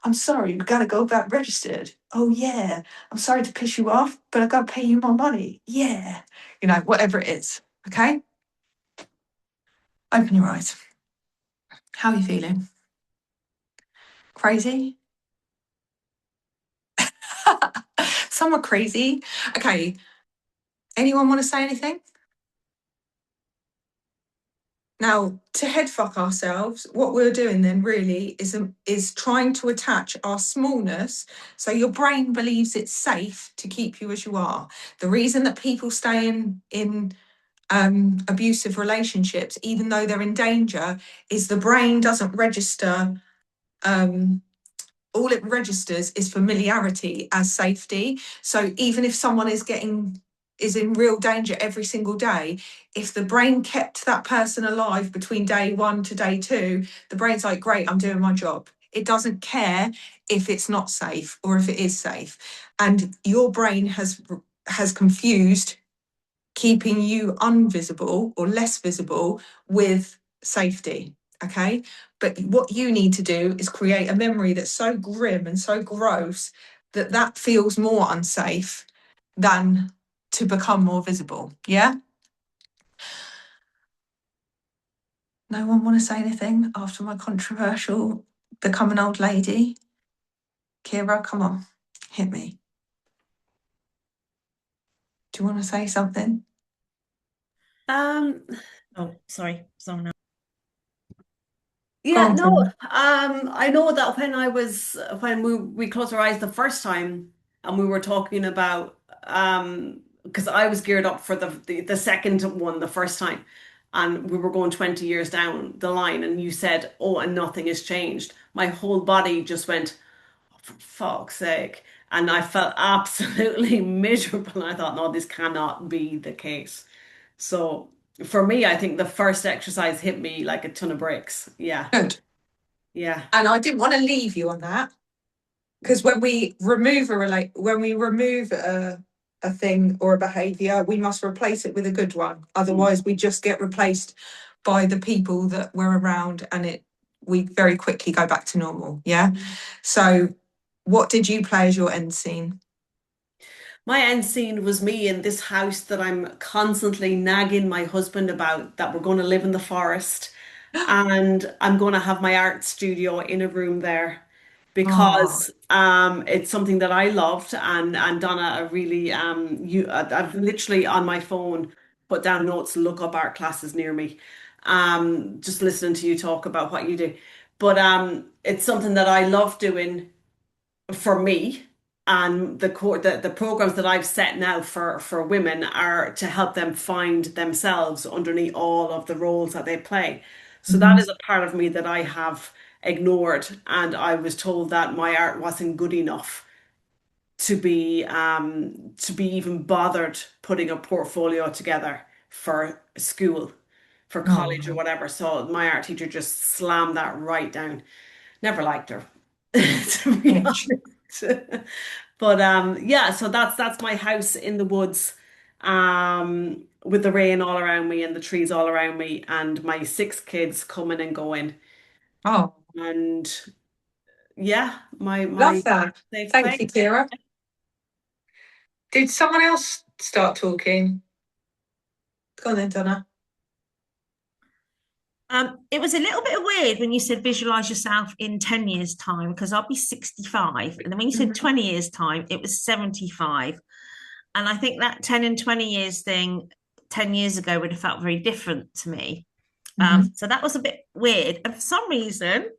I'm sorry, we've got to go back registered. Oh, yeah, I'm sorry to piss you off, but I've got to pay you more money. Yeah, you know, whatever it is, okay? Open your eyes. How are you feeling? Crazy? Some are crazy. Okay, anyone want to say anything? Now, to head fuck ourselves, what we're doing then really is trying to attach our smallness. So your brain believes it's safe to keep you as you are. The reason that people stay in abusive relationships, even though they're in danger, is the brain doesn't register. All it registers is familiarity as safety. So even if someone is in real danger every single day, if the brain kept that person alive between day 1 to day 2, the brain's like, great, I'm doing my job. It doesn't care if it's not safe or if it is safe. And your brain has confused keeping you invisible or less visible with safety. Okay. But what you need to do is create a memory that's so grim and so gross that feels more unsafe than to become more visible. Yeah. No one want to say anything after my controversial become an old lady? Kira, come on, hit me. Do you want to say something? Oh, sorry, someone else. Yeah, on, no, Kira. I know that when we closed our eyes the first time and we were talking about because I was geared up for the second one the first time and we were going 20 years down the line and you said, oh, and nothing has changed. My whole body just went, oh, for fuck's sake. And I felt absolutely miserable. I thought, no, this cannot be the case. So for me, I think the first exercise hit me like a ton of bricks. Yeah. Good. Yeah. And I didn't want to leave you on that, because when we remove a thing or a behaviour, we must replace it with a good one. Otherwise, we just get replaced by the people that we're around, and we very quickly go back to normal. Yeah. So, what did you play as your end scene? My end scene was me in this house that I'm constantly nagging my husband about that we're going to live in the forest and I'm going to have my art studio in a room there Oh, because it's something that I loved and Donna I really I've literally on my phone put down notes to look up art classes near me just listening to you talk about what you do, but it's something that I love doing for me, and the programs that I've set now for women are to help them find themselves underneath all of the roles that they play. So that is a part of me that I have ignored, and I was told that my art wasn't good enough to be even bothered putting a portfolio together for school, for college or oh, whatever. So my art teacher just slammed that right down. Never liked her, to be bitch. honest. But yeah, so that's my house in the woods, with the rain all around me and the trees all around me, and my six kids coming and going. Oh, And yeah, my love that. safe Thank place. you, Kira. Did someone else start talking? Go on then, Donna. It was a little bit weird when you said visualize yourself in 10 years' time, because I'll be 65. And then when you said 20 years' time, it was 75. And I think that 10 and 20 years thing 10 years ago would have felt very different to me. So that was a bit weird. And for some reason,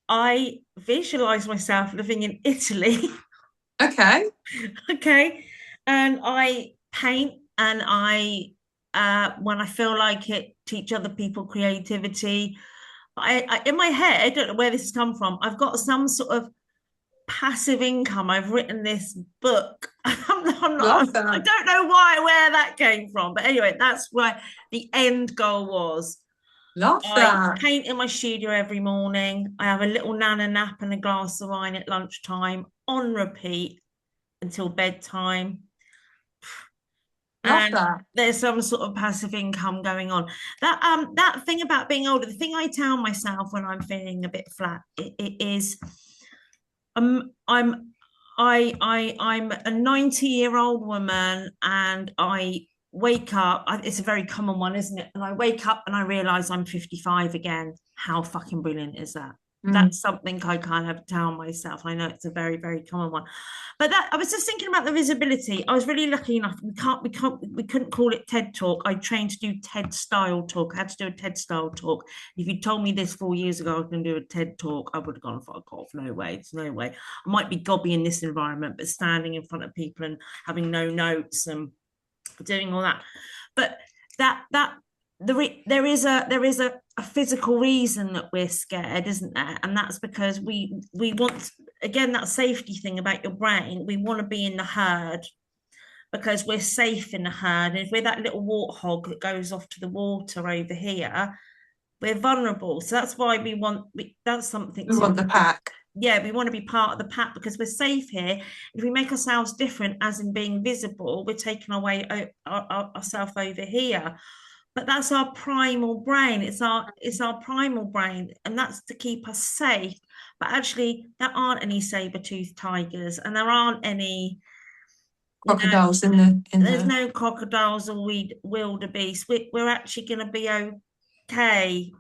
I visualized myself living in Italy. Okay. Okay. And I paint and when I feel like it, teach other people creativity. I in my head, I don't know where this has come from. I've got some sort of passive income. I've written this book. Love I that. don't know where that came from. But anyway, that's where the end goal was. Love I that. paint in my studio every morning. I have a little nana nap and a glass of wine at lunchtime on repeat until bedtime. Love And that. there's some sort of passive income going on. That thing about being older, the thing I tell myself when I'm feeling a bit flat, it is I'm I'm a 90-year-old woman and I wake up, it's a very common one, isn't it? And I wake up and I realize I'm 55 again. How fucking brilliant is that? That's something I kind of tell myself. I know it's a very, very common one. But that I was just thinking about the visibility. I was really lucky enough. We couldn't call it TED Talk. I trained to do TED style talk. I had to do a TED style talk. If you told me this 4 years ago I was going to do a TED Talk, I would have gone, fuck off. No way. It's no way. I might be gobby in this environment, but standing in front of people and having no notes and doing all that. But there is a physical reason that we're scared, isn't there? And that's because we want, again, that safety thing about your brain. We want to be in the herd because we're safe in the herd. And if we're that little warthog that goes off to the water over here, we're vulnerable. So that's why that's something We want the pack. yeah, we want to be part of the pack because we're safe here. If we make ourselves different, as in being visible, we're taking ourselves over here. But that's our primal brain. It's our primal brain, and that's to keep us safe. But actually, there aren't any saber-toothed tigers, and there aren't any Crocodiles there's no crocodiles or wildebeest. We're actually going to be okay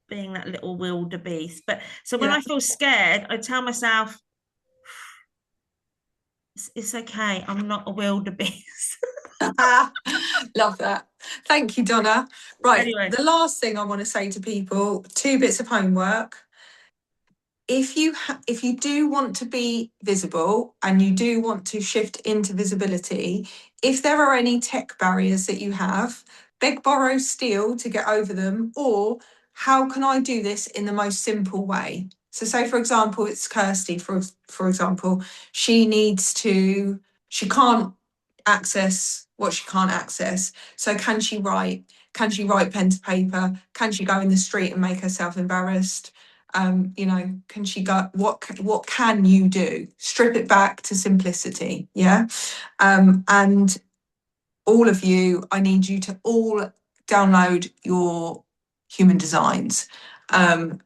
being that little wildebeest. But so when I feel scared, I tell myself It's okay. I'm not a wildebeest. Love that. Thank you, Donna. Right, Anyway. the last thing I want to say to people, 2 bits of homework. If you do want to be visible and you do want to shift into visibility, if there are any tech barriers that you have, beg, borrow, steal to get over them, or how can I do this in the most simple way? So say, for example, it's Kirsty, for example, she can't access what she can't access. So can she write pen to paper? Can she go in the street and make herself embarrassed? Can she go, what can you do? Strip it back to simplicity. Yeah. And all of you, I need you to all download your human designs.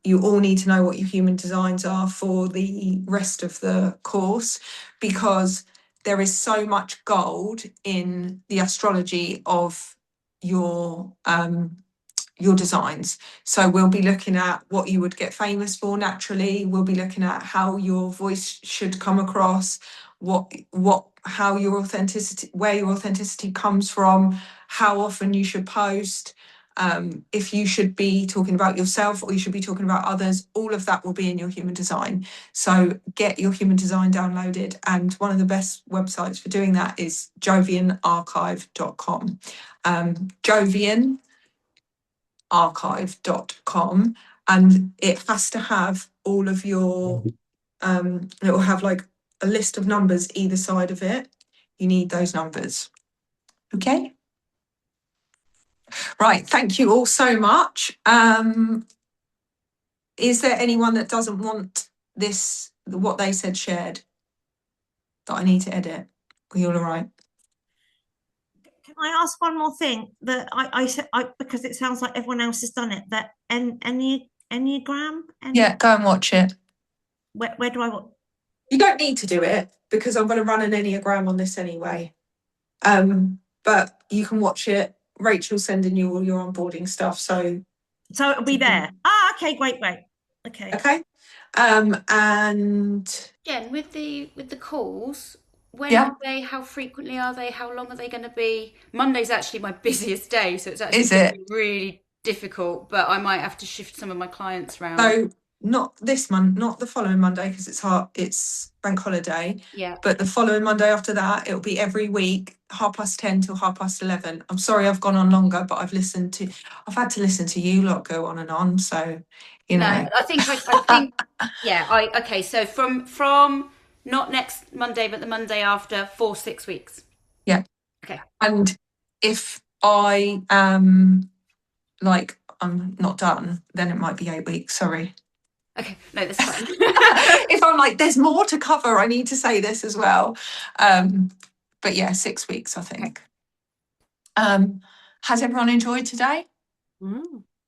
You all need to know what your human designs are for the rest of the course, because there is so much gold in the astrology of your designs. So we'll be looking at what you would get famous for naturally. We'll be looking at how your voice should come across, how your authenticity, where your authenticity comes from, how often you should post, if you should be talking about yourself or you should be talking about others. All of that will be in your human design. So get your human design downloaded, and one of the best websites for doing that is jovianarchive.com. Jovianarchive.com, and it has to have all of your it will have like a list of numbers either side of it. You need those numbers. Okay. Right, thank you all so much. Is there anyone that doesn't want what they said shared, that I need to edit? Are you all right? Can I ask one more thing? That I said, because it sounds like everyone else has done it. That Enneagram. Yeah, go and watch it. Where do I? You don't need to do it, because I'm going to run an Enneagram on this anyway. But you can watch it. Rachel's sending you all your onboarding stuff, so it'll be there. Okay, great. Okay. And Jen, with the calls, when Yeah. are they? How frequently are they? How long are they going to be? Monday's actually my busiest day, so it's actually Is it? really difficult. But I might have to shift some of my clients around. So not this month, not the following Monday, because it's bank holiday. Yeah. But the following Monday after that, it'll be every week, 10:30 till 11:30. I'm sorry I've gone on longer, but I've had to listen to you lot go on and on. So, No, I think yeah. Okay. So from not next Monday, but the Monday after, for 6 weeks. Yeah. Okay. And if I am I'm not done, then it might be 8 weeks. Sorry. Okay, no, that's fine. If I'm like, there's more to cover, I need to say this as well. But yeah, 6 weeks, I think. Has everyone enjoyed today?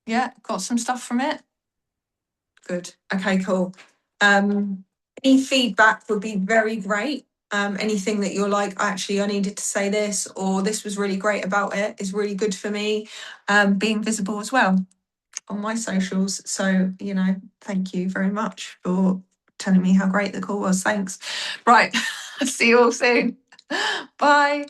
Yeah, got some stuff from it? Good. Okay, cool. Any feedback would be very great. Anything that you're like, actually, I needed to say this, or this was really great about it, is really good for me. Being visible as well on my socials. So, thank you very much for telling me how great the call was. Thanks. Right. See you all soon. Bye.